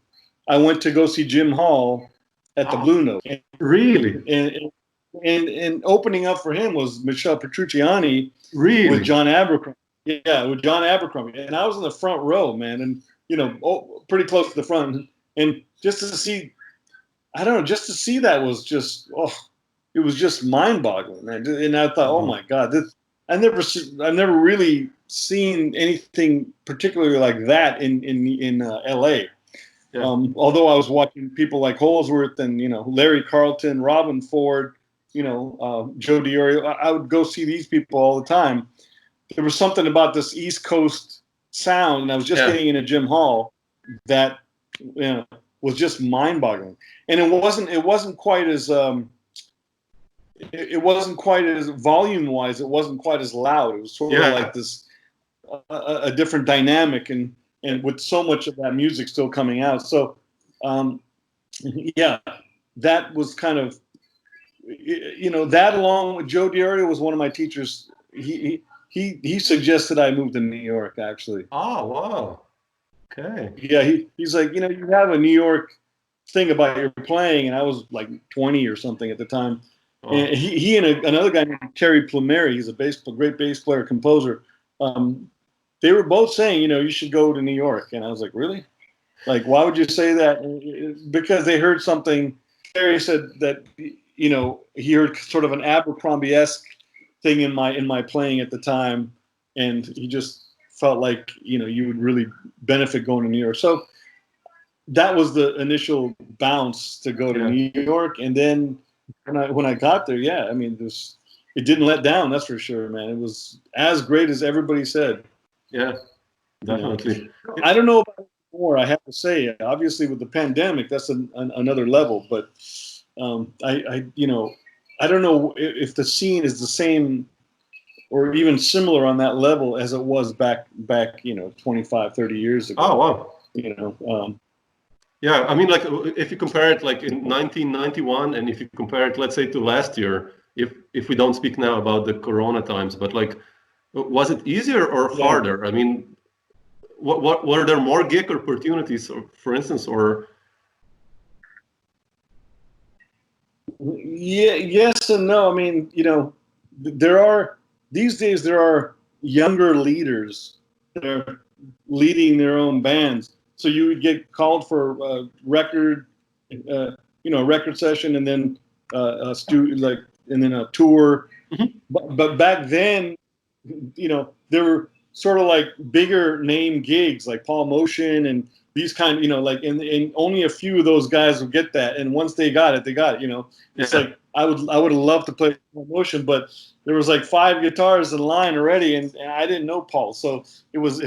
[SPEAKER 2] I went to go see Jim Hall at the Blue Note.
[SPEAKER 1] Really?
[SPEAKER 2] And opening up for him was Michel Petrucciani
[SPEAKER 1] with
[SPEAKER 2] John Abercrombie. Yeah, with John Abercrombie. And I was in the front row, man, and pretty close to the front. And just to see, that was just, it was just mind-boggling, man. And I thought, oh my God, I've never really seen anything particularly like that in L.A. Yeah. Although I was watching people like Holsworth and Larry Carlton, Robin Ford, Joe DiOrio, I would go see these people all the time. There was something about this East Coast sound, and I was just getting into Jim Hall that was just mind-boggling. And it wasn't quite as volume-wise. It wasn't quite as loud. It was sort of like this a different dynamic, and with so much of that music still coming out. So, that was kind of, that along with Joe DiOrio was one of my teachers. He suggested I move to New York, actually.
[SPEAKER 1] Oh, wow. Okay.
[SPEAKER 2] Yeah, he's like, you have a New York thing about your playing, and I was like 20 or something at the time. Oh. And he and another guy named Terry Plumeri, he's a great bass player, composer. They were both saying, you should go to New York. And I was like, really? Like, why would you say that? Because they heard something. Terry said that, he heard sort of an Abercrombie-esque thing in my playing at the time. And he just felt like, you would really benefit going to New York. So that was the initial bounce to go to New York. And then when I got there, I mean, it didn't let down. That's for sure, man. It was as great as everybody said.
[SPEAKER 1] Yeah, definitely.
[SPEAKER 2] I don't know about it more, I have to say. Obviously, with the pandemic, that's another level. But I don't know if the scene is the same or even similar on that level as it was back 25, 30 years ago.
[SPEAKER 1] Oh, wow.
[SPEAKER 2] Yeah,
[SPEAKER 1] I mean, like if you compare it like in 1991, and if you compare it, let's say, to last year, if we don't speak now about the Corona times, but like, was it easier or harder? I mean, what were there more gig opportunities, for instance, or?
[SPEAKER 2] Yeah, yes and no. I mean, these days there are younger leaders that are leading their own bands. So you would get called for a record, record session, and then and then a tour.
[SPEAKER 1] Mm-hmm.
[SPEAKER 2] But back then, there were sort of like bigger name gigs like Paul Motion and these kind, and only a few of those guys would get that. And once they got it, they got it. It's like I would have loved to play Paul Motion, but there was like 5 guitars in line already, and I didn't know Paul, so it was,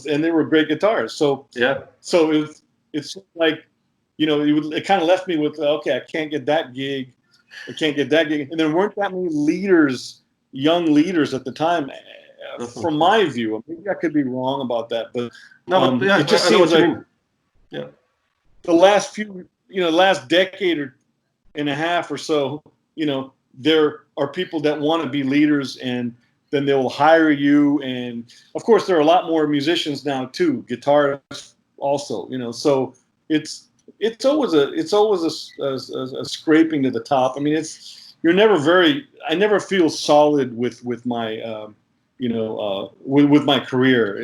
[SPEAKER 2] and they were great guitars. So it's like, it kind of left me with, okay, I can't get that gig, and there weren't that many leaders, young leaders at the time. From my view, maybe I could be wrong about that, but it just seems like the last decade and a half or so, there are people that want to be leaders, and then they'll hire you. And of course, there are a lot more musicians now too, guitarists also. So it's always a scraping to the top. I mean, I never feel solid with my with my career.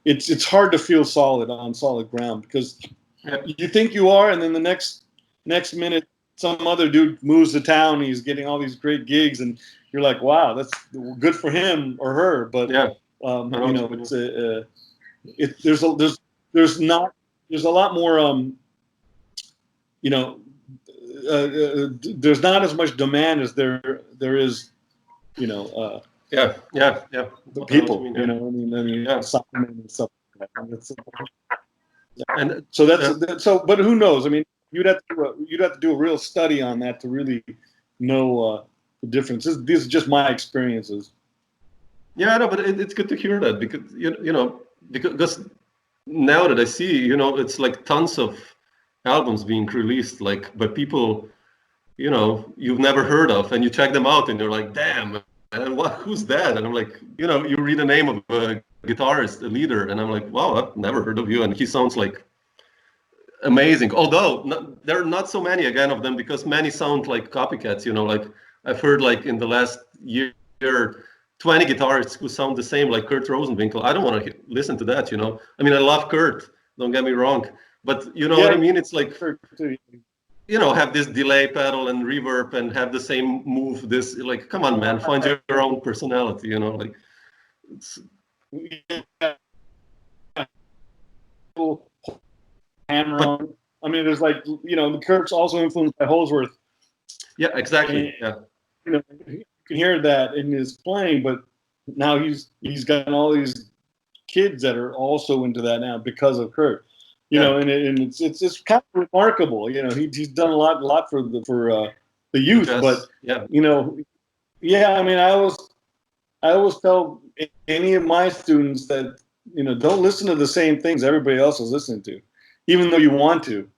[SPEAKER 2] It's hard to feel solid on solid ground, because you think you are, and then the next minute some other dude moves to town, he's getting all these great gigs, and you're like, wow, that's good for him or her. But there's a lot more there's not as much demand as there is the people, Salamon and stuff like that. And so but who knows? I mean, you'd have to do a real study on that to really know the differences. These are just my experiences.
[SPEAKER 1] Yeah, no, but it's good to hear that, because because now that I see, it's like tons of albums being released, like by people you've never heard of, and you check them out, and you're like, damn, and who's that? And I'm like, you read the name of a guitarist, a leader, and I'm like, wow, I've never heard of you, and he sounds like amazing. Although there are not so many again of them, because many sound like copycats. Like I've heard like in the last year 20 guitarists who sound the same, like Kurt Rosenwinkel. I don't want to listen to that. I mean, I love Kurt, don't get me wrong, but what I mean, it's like, have this delay pedal and reverb and have the same move. This, like, come on, man, find your own personality. Like it's.
[SPEAKER 2] Hammer on. I mean, there's like, Kurt's also influenced by Holsworth.
[SPEAKER 1] Yeah, exactly.
[SPEAKER 2] And, you can hear that in his playing, but now he's got all these kids that are also into that now because of Kurt. And it's kind of remarkable. He's done a lot for the youth, but I mean, I always tell any of my students that don't listen to the same things everybody else is listening to, even though you want to,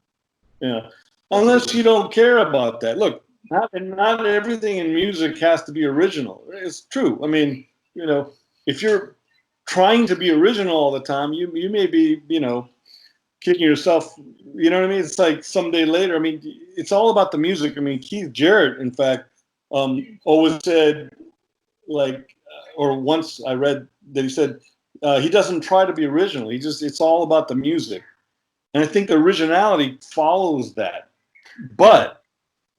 [SPEAKER 2] unless you don't care about that. Look, not everything in music has to be original. It's true. I mean, if you're trying to be original all the time, you may be, kicking yourself. You know what I mean? It's like someday later. I mean, it's all about the music. I mean, Keith Jarrett, in fact, always said, like, or once I read that he said he doesn't try to be original. It's all about the music. And I think the originality follows that. But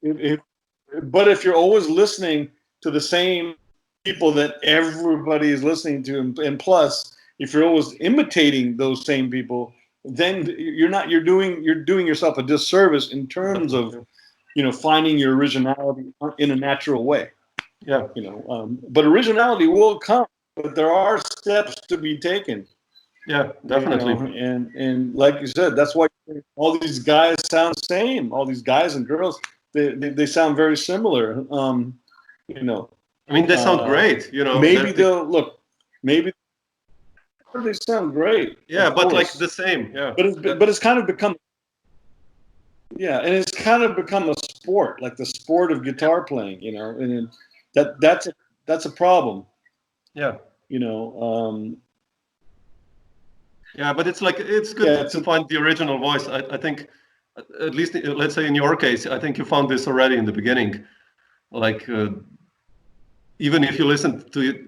[SPEAKER 2] if you're always listening to the same people that everybody is listening to, and plus, if you're always imitating those same people, then you're doing yourself a disservice in terms of finding your originality in a natural way.
[SPEAKER 1] Yeah.
[SPEAKER 2] But originality will come, but there are steps to be taken.
[SPEAKER 1] Yeah, definitely.
[SPEAKER 2] And like you said, that's why all these guys sound the same. All these guys and girls, they sound very similar.
[SPEAKER 1] I mean, they sound great, you know.
[SPEAKER 2] Maybe they'll look. Maybe they sound great.
[SPEAKER 1] Yeah, but
[SPEAKER 2] course.
[SPEAKER 1] like the same. Yeah.
[SPEAKER 2] But it's kind of become. Yeah, and it's kind of become a sport, like the sport of guitar playing, you know, and that's a problem.
[SPEAKER 1] Yeah.
[SPEAKER 2] You know.
[SPEAKER 1] Yeah, but it's like it's good to find the original voice. I think, at least let's say in your case, I think you found this already in the beginning. Like even if you listen to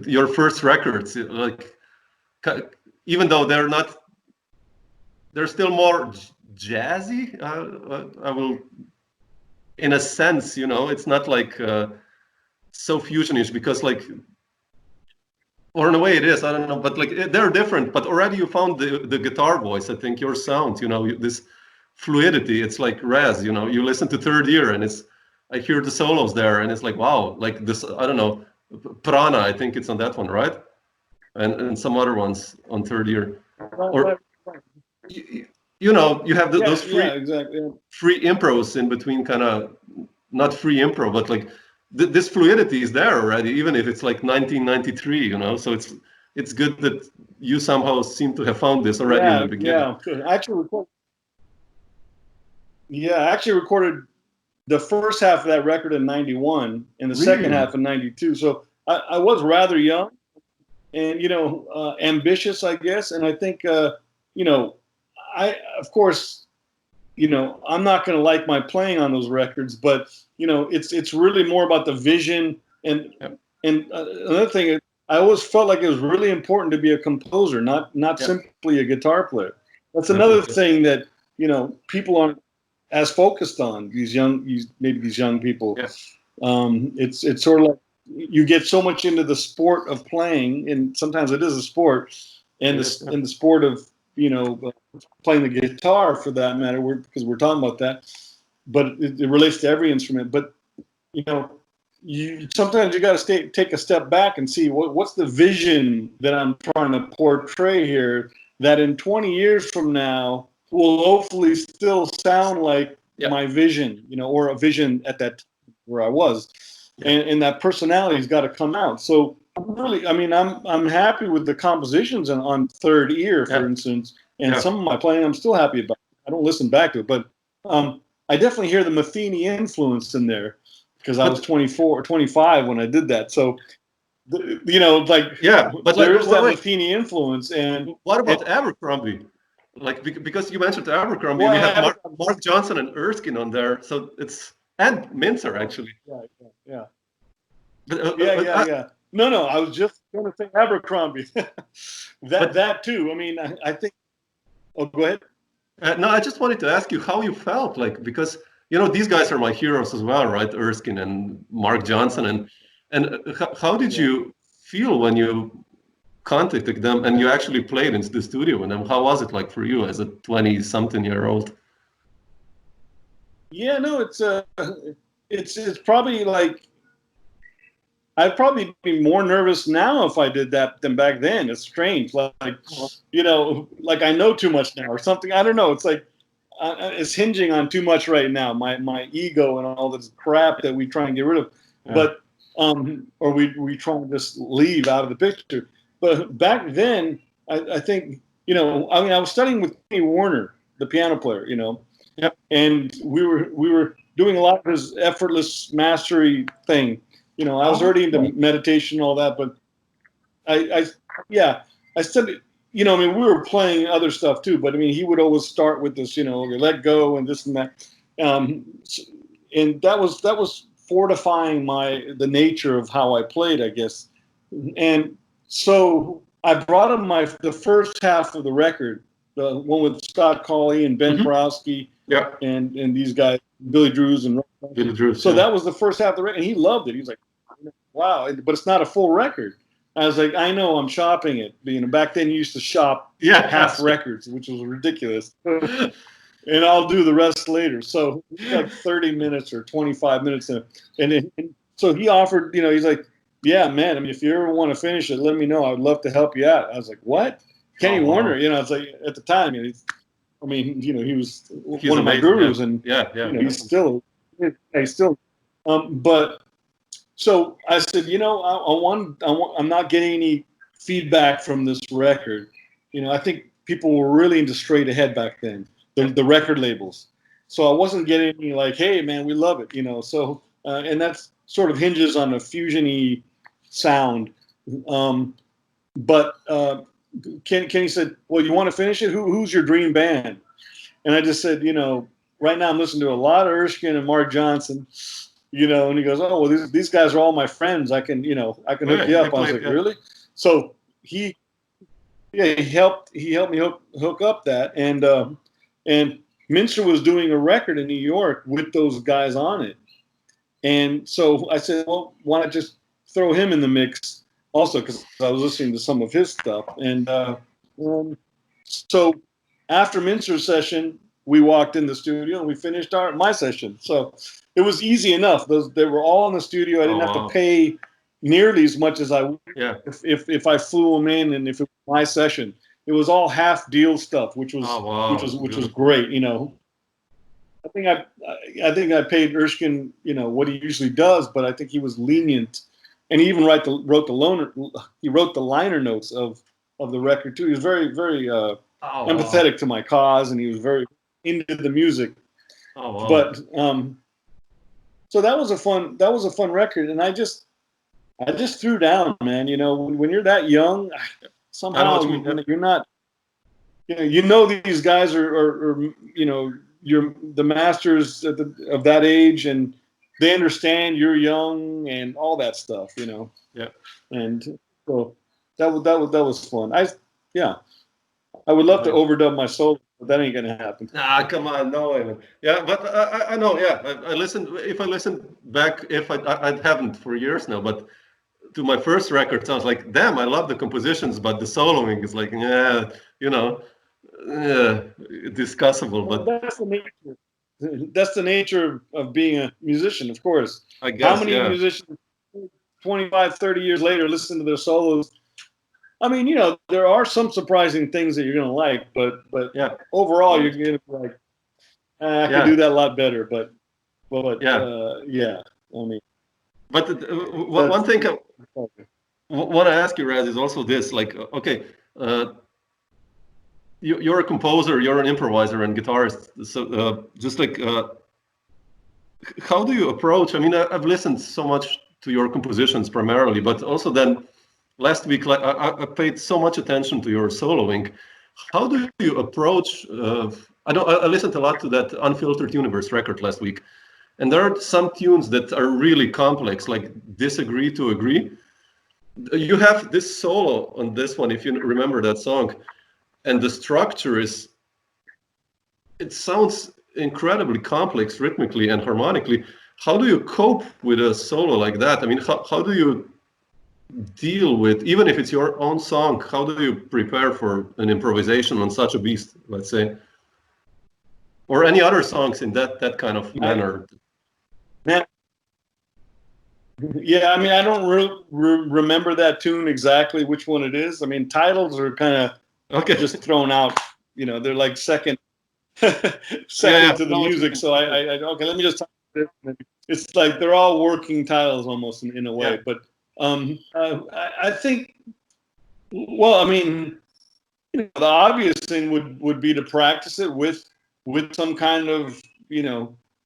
[SPEAKER 1] your first records, like even though they're still more jazzy. I will, in a sense, you know, it's not like so fusionish because like. Or in a way it is, I don't know, but like they're different. But already you found the guitar voice. I think your sound, you know, this fluidity. It's like Rez, you know. You listen to Third Ear, and I hear the solos there, and it's like wow, like this. I don't know, Prana. I think it's on that one, right? And some other ones on Third Ear. Or you know, you have those free impros in between, kind of not free improv, but like. This fluidity is there already, even if it's like 1993, you know. So it's good that you somehow seem to have found this already in the beginning.
[SPEAKER 2] Yeah, I actually recorded the first half of that record in '91 and the second half in '92. So I was rather young and, you know, ambitious, I guess. And I think, you know, of course, you know, I'm not going to like my playing on those records, but you know, it's really more about the vision and another thing. I always felt like it was really important to be a composer, not simply a guitar player. That's another thing that, you know, people aren't as focused on. These young people. It's sort of like you get so much into the sport of playing, and sometimes it is a sport, and the sport of, you know, playing the guitar for that matter, because we're talking about that. But it relates to every instrument. But you know, sometimes you got to take a step back and see what's the vision that I'm trying to portray here. That in 20 years from now will hopefully still sound like my vision, you know, or a vision at that time where I was, and that personality's got to come out. So really, I mean, I'm happy with the compositions on Third Ear, for instance, and some of my playing I'm still happy about. I don't listen back to it, but I definitely hear the Metheny influence in there because I was 24 or 25 when I did that. So, you know, like
[SPEAKER 1] but
[SPEAKER 2] there is that Metheny influence. And
[SPEAKER 1] what about Abercrombie? Like because you mentioned Abercrombie, we have Marc Johnson and Erskine on there, so and Mintzer actually.
[SPEAKER 2] Yeah. No, I was just going to say Abercrombie. that too. I mean, I think. Oh, go ahead.
[SPEAKER 1] No, I just wanted to ask you how you felt, like, because you know these guys are my heroes as well, right? Erskine and Marc Johnson, and how did you feel when you contacted them and you actually played in the studio with them? How was it like for you as a 20-something-year-old?
[SPEAKER 2] Yeah, no, it's probably like I'd probably be more nervous now if I did that than back then. It's strange, like you know, like I know too much now or something. I don't know. It's like it's hinging on too much right now. My ego and all this crap that we try and get rid of, but or we try and just leave out of the picture. But back then, I think, you know, I mean, I was studying with Werner, the piano player, you know, and we were doing a lot of his effortless mastery thing. You know, I was already into meditation and all that, but I studied, you know, I mean, we were playing other stuff too, but I mean, he would always start with this, you know, let go and this and that. And that was fortifying the nature of how I played, I guess. And so I brought him the first half of the record, the one with Scott Colley and Ben Perowsky and these guys, Billy Drews and
[SPEAKER 1] Billy Drews.
[SPEAKER 2] So that was the first half of the record, and he loved it. He was like, wow, but it's not a full record. I was like, I know, I'm shopping it. You know, back then you used to shop half records, which was ridiculous. And I'll do the rest later. So like 30 minutes or 25 minutes. And so he offered, you know, he's like, yeah, man, I mean, if you ever want to finish it, let me know. I would love to help you out. I was like, what? Kenny Werner, you know, it's like at the time, you know, I mean, you know, he was one of my gurus, and you know, he's still, but So I said, I'm not getting any feedback from this record. I think people were really into straight ahead back then, the record labels. So I wasn't getting any like, hey man, we love it, So and that's sort of hinges on a fusion-y sound. But Kenny said, well, you want to finish it? Who's your dream band? And I just said, right now I'm listening to a lot of Erskine and Marc Johnson, and he goes, oh, well, these guys are all my friends. I can hook you up. I was like, really? So he helped me hook up that. And Mintzer was doing a record in New York with those guys on it. And so I said, well, why not just throw him in the mix also, because I was listening to some of his stuff. And so after Mintzer's session, we walked in the studio and we finished my session. So it was easy enough. They were all in the studio. I didn't have to pay nearly as much as I would if I flew them in and if it was my session. It was all half deal stuff, which was great. I think I paid Erskine, what he usually does, but I think he was lenient, and he even wrote the liner notes of the record too. He was very, very empathetic to my cause, and he was very into the music. But so that was a fun record, and I just threw down, man. When you're that young, somehow you're not. These guys are you're the masters of that age, and they understand you're young and all that stuff,
[SPEAKER 1] Yeah.
[SPEAKER 2] And so that was fun. I would love to overdub my solo, but that ain't gonna happen.
[SPEAKER 1] Come on, no. Yeah, but I know. Yeah, I listened. If I listened back, I haven't for years now, but to my first record, I was like, damn, I love the compositions, but the soloing is like, discussable. But
[SPEAKER 2] that's the nature. That's the nature of being a musician, of course.
[SPEAKER 1] I guess.
[SPEAKER 2] How many musicians 25, 30 years later listen to their solos? I mean, there are some surprising things that you're going to like, but overall, you're going to be like, I could do that a lot better. But I mean.
[SPEAKER 1] But one thing I want to ask you, Rez, is also this: like, okay, you're a composer, you're an improviser and guitarist. So, just like, how do you approach? I mean, I've listened so much to your compositions primarily, but also then last week, like, I paid so much attention to your soloing. How do you approach? I listened a lot to that Unfiltered Universe record last week, and there are some tunes that are really complex, like Disagree to Agree. You have this solo on this one, if you remember that song, and the structure it sounds incredibly complex rhythmically and harmonically. How do you cope with a solo like that? I mean, how do you deal with, even if it's your own song, how do you prepare for an improvisation on such a beast, let's say? Or any other songs in that kind of manner?
[SPEAKER 2] Yeah, I mean, I don't remember that tune exactly which one it is. I mean, titles are kind of just thrown out. They're like second to the music. So I okay, let me just talk about this. It's like they're all working titles almost in a way. But I think, well, I mean, the obvious thing would be to practice it with some kind of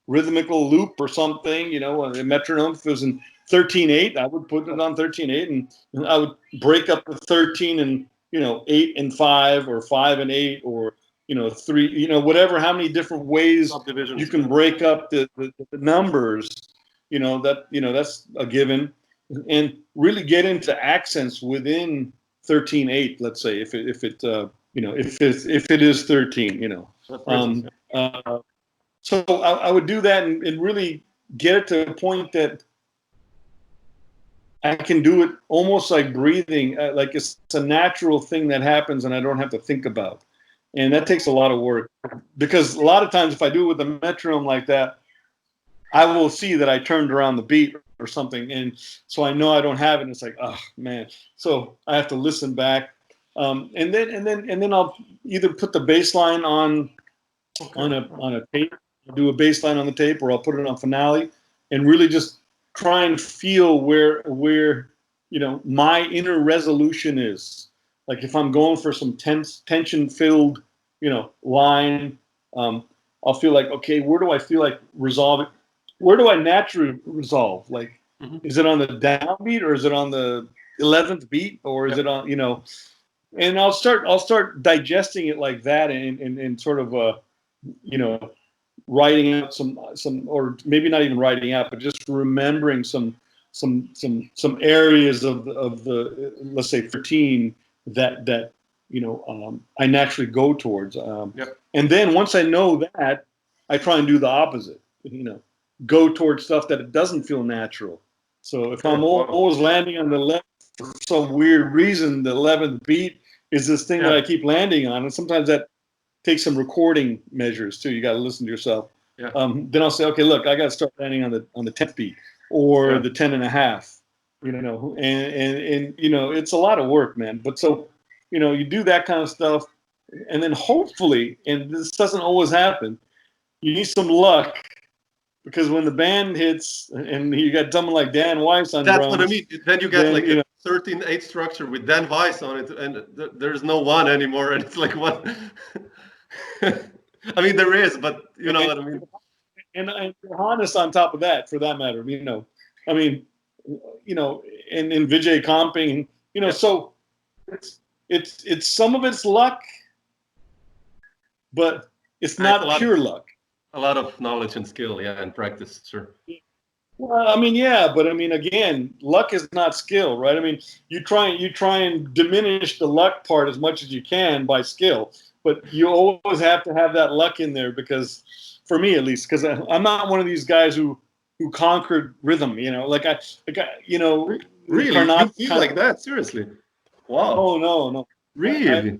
[SPEAKER 2] rhythmical loop or something. A metronome. If it was in 13/8, I would put it on 13/8, and I would break up the 13 and 8 and 5, or 5 and 8, or 3, whatever. How many different ways you can break up the numbers? That's a given, and really get into accents within 13/8. Let's say if it is 13. So I would do that and really get it to a point that I can do it almost like breathing, like it's a natural thing that happens and I don't have to think about. And that takes a lot of work, because a lot of times if I do it with a metronome like that, I will see that I turned around the beat or something, and so I know I don't have it. And it's like, oh man! So I have to listen back, and then I'll either put the bass line on a tape, do a bass line on the tape, or I'll put it on Finale, and really just try and feel where my inner resolution is. Like if I'm going for some tension-filled, line, I'll feel like, okay, where do I feel like resolving? Where do I naturally resolve? Like, is it on the downbeat, or is it on the 11th beat, or is it on, and I'll start digesting it like that, and sort of, writing out some, or maybe not even writing out, but just remembering some areas of the let's say 13 that I naturally go towards. And then once I know that, I try and do the opposite. Go towards stuff that it doesn't feel natural. So if I'm always landing on the left for some weird reason, the 11th beat is this thing that I keep landing on, and sometimes that takes some recording measures too. You got to listen to yourself. Then I'll say, okay, look, I got to start landing on the 10th beat or the 10.5. And it's a lot of work, man. But so you do that kind of stuff, and then hopefully, and this doesn't always happen, you need some luck. Because when the band hits and you got someone like Dan Weiss on drums,
[SPEAKER 1] what I mean. Then you get a 13/8 structure with Dan Weiss on it, and there's no one anymore, and it's like what? I mean, there is, but you know what I mean.
[SPEAKER 2] And Johannes on top of that, for that matter, I mean, and Vijay comping, so it's some of it's luck, but it's not pure luck.
[SPEAKER 1] A lot of knowledge and skill, and practice, sure.
[SPEAKER 2] Well, I mean, but I mean, again, luck is not skill, right? I mean, you try and diminish the luck part as much as you can by skill, but you always have to have that luck in there, because, for me at least, because I'm not one of these guys who conquered rhythm, Really,
[SPEAKER 1] you feel like that? Seriously? Wow.
[SPEAKER 2] Oh no.
[SPEAKER 1] Really?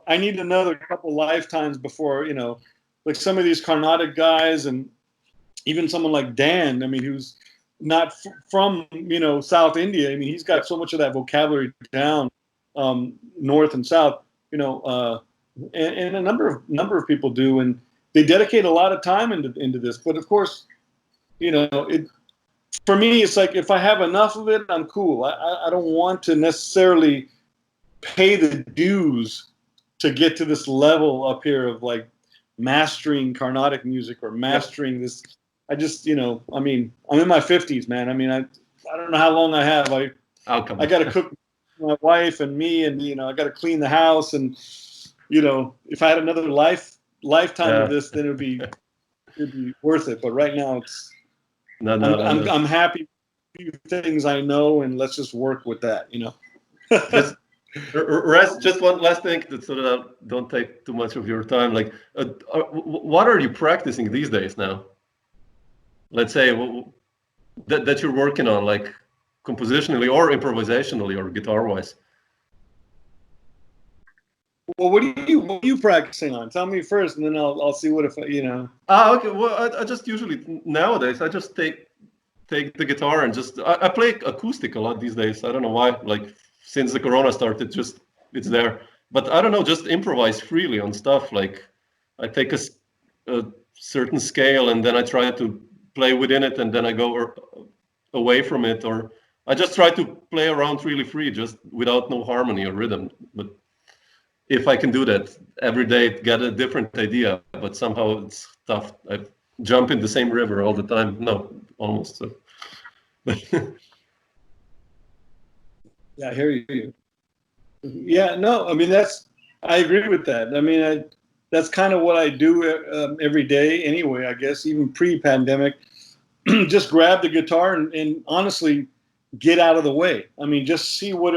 [SPEAKER 2] I need another couple lifetimes before, like some of these Carnatic guys, and even someone like Dan, I mean, who's not from, South India. I mean, he's got so much of that vocabulary down, north and south, and a number of people do, and they dedicate a lot of time into this. But of course, for me, it's like, if I have enough of it, I'm cool. I don't want to necessarily pay the dues to get to this level up here of like mastering Carnatic music or mastering this. I just, I mean, I'm in my 50s, man. I mean, I don't know how long I have. I got to cook my wife and me, and I got to clean the house, and if I had another lifetime of this, then it'd be worth it. But right now, it's I'm happy with a few things I know, and let's just work with that,
[SPEAKER 1] Rez, just one last thing, so that I don't take too much of your time. Like, what are you practicing these days now? Let's say that you're working on, like compositionally or improvisationally or guitar-wise.
[SPEAKER 2] Well, what are you practicing on? Tell me first, and then I'll see what if
[SPEAKER 1] Okay. Well, I just usually nowadays I just take the guitar and just I play acoustic a lot these days. I don't know why. Like, since the Corona started, just it's there. But I don't know, just improvise freely on stuff. Like, I take a certain scale, and then I try to play within it, and then I go away from it, or I just try to play around really free, just without no harmony or rhythm. But if I can do that every day, get a different idea, but somehow it's tough. I jump in the same river all the time. No, almost. So.
[SPEAKER 2] Yeah, I hear you. Yeah, no, I mean, I agree with that. I mean, that's kind of what I do every day anyway, I guess, even pre-pandemic. Just grab the guitar and honestly get out of the way. I mean, just see what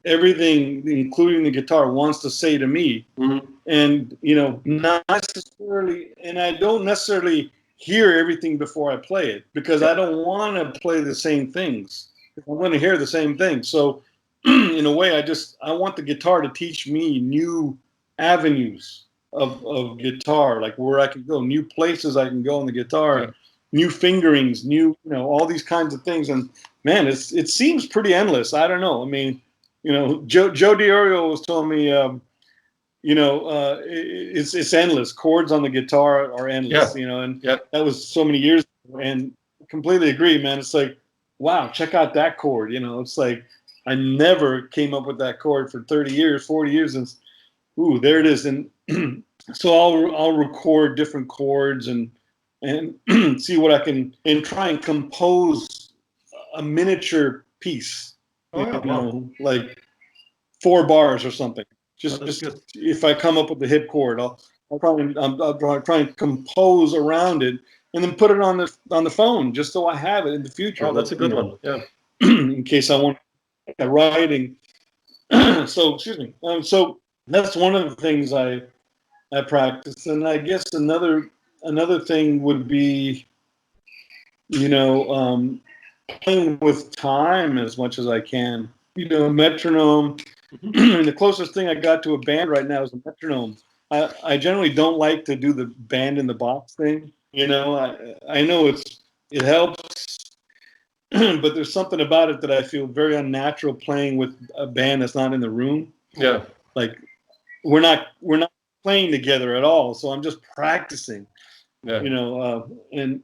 [SPEAKER 2] everything, including the guitar, wants to say to me. Mm-hmm. And, not necessarily, and I don't necessarily hear everything before I play it, because I don't want to play the same things. I want to hear the same thing. So in a way, I want the guitar to teach me new avenues of guitar, like where I can go, new places I can go on the guitar, new fingerings, new, all these kinds of things. And man, it seems pretty endless. I don't know. I mean, Joe DiOrio was telling me, it's endless. Chords on the guitar are endless, and that was so many years ago. And completely agree, man. It's like, wow, check out that chord. You know, it's like I never came up with that chord for 30 years, 40 years, and ooh, there it is. And so I'll record different chords and see what I can, and try and compose a miniature piece.
[SPEAKER 1] Oh, yeah,
[SPEAKER 2] You know, like 4 bars or something. Just
[SPEAKER 1] good.
[SPEAKER 2] if I come up with the hit chord, I'll try and compose around it, and then put it on the phone, just so I have it in the future.
[SPEAKER 1] Oh, that's a good one. Yeah.
[SPEAKER 2] In case I want writing. So excuse me. So that's one of the things I practice, and I guess another thing would be, you know, playing with time as much as I can. You know, metronome. And the closest thing I got to a band right now is a metronome. I generally don't like to do the band in the box thing. You know, I know it helps, but there's something about it that I feel very unnatural playing with a band that's not in the room.
[SPEAKER 1] Yeah.
[SPEAKER 2] Like we're not playing together at all. So I'm just practicing.
[SPEAKER 1] Yeah.
[SPEAKER 2] You know, and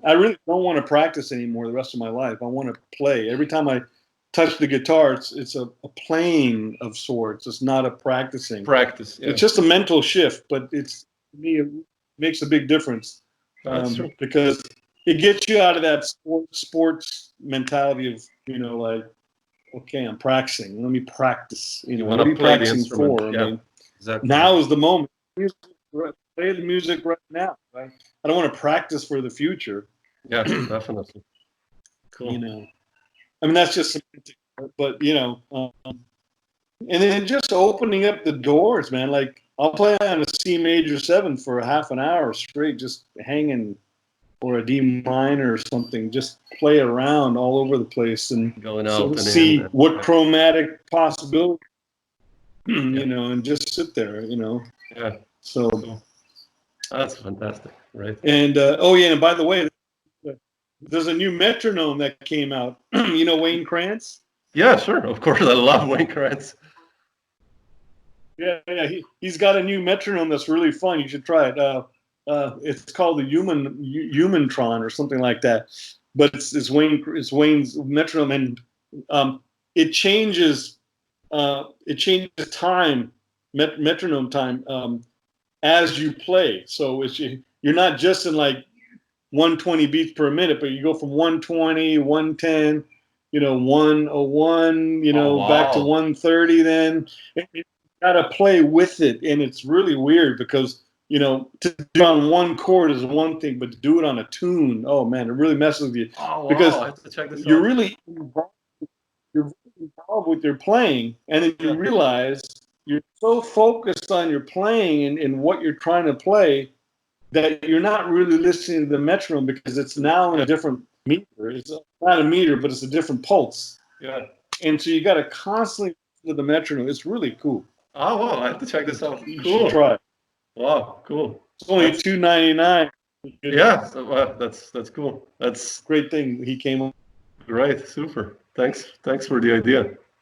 [SPEAKER 2] I really don't want to practice anymore the rest of my life. I want to play. Every time I touch the guitar, it's a playing of sorts. It's not a practicing.
[SPEAKER 1] Practice. Yeah.
[SPEAKER 2] It's just a mental shift, but to me, it makes a big difference.
[SPEAKER 1] That's true.
[SPEAKER 2] Because it gets you out of that sports mentality of, you know, like, okay, I'm practicing. Let me practice. You know, what are you practicing for?
[SPEAKER 1] Yeah,
[SPEAKER 2] I mean,
[SPEAKER 1] exactly.
[SPEAKER 2] now is the moment. Play the music right now. Right? I don't want to practice for the future.
[SPEAKER 1] Yeah, definitely. Cool.
[SPEAKER 2] You know, I mean, that's just semantic, but you know, and then just opening up the doors, man. Like I'll play on a C major 7 for a half an hour straight, just hanging, or a D minor or something. Just play around all over the place and
[SPEAKER 1] going out and
[SPEAKER 2] see
[SPEAKER 1] in,
[SPEAKER 2] what chromatic possibilities, you know, and just sit there, you know.
[SPEAKER 1] Yeah.
[SPEAKER 2] So
[SPEAKER 1] cool. That's fantastic, right?
[SPEAKER 2] And oh yeah, and by the way, there's a new metronome that came out. You know Wayne Krantz?
[SPEAKER 1] Yeah, sure. Of course, I love Wayne Krantz.
[SPEAKER 2] Yeah, he's got a new metronome that's really fun. You should try it. It's called the Humantron or something like that. But it's Wayne's metronome, and it changes time, metronome time, as you play. So you're not just in like 120 beats per minute, but you go from 120, 110, you know, 101, you know, back to 130. Then you got to play with it, and it's really weird because, you know, to do on one chord is one thing, but to do it on a tune, oh man, it really messes with you.
[SPEAKER 1] Oh,
[SPEAKER 2] because
[SPEAKER 1] I have to check this
[SPEAKER 2] you're
[SPEAKER 1] out.
[SPEAKER 2] really involved with your playing, and then you realize you're so focused on your playing and what you're trying to play that you're not really listening to the metronome because it's now in a different meter. It's not a meter, but it's a different pulse.
[SPEAKER 1] Yeah.
[SPEAKER 2] And so you got to constantly listen to the metronome. It's really cool.
[SPEAKER 1] Oh, wow. I have to check this out.
[SPEAKER 2] You
[SPEAKER 1] cool.
[SPEAKER 2] should try.
[SPEAKER 1] Wow, cool.
[SPEAKER 2] It's only $2.99.
[SPEAKER 1] Yeah, so, that's cool. That's
[SPEAKER 2] great thing he came up.
[SPEAKER 1] Great, super. Thanks for the idea.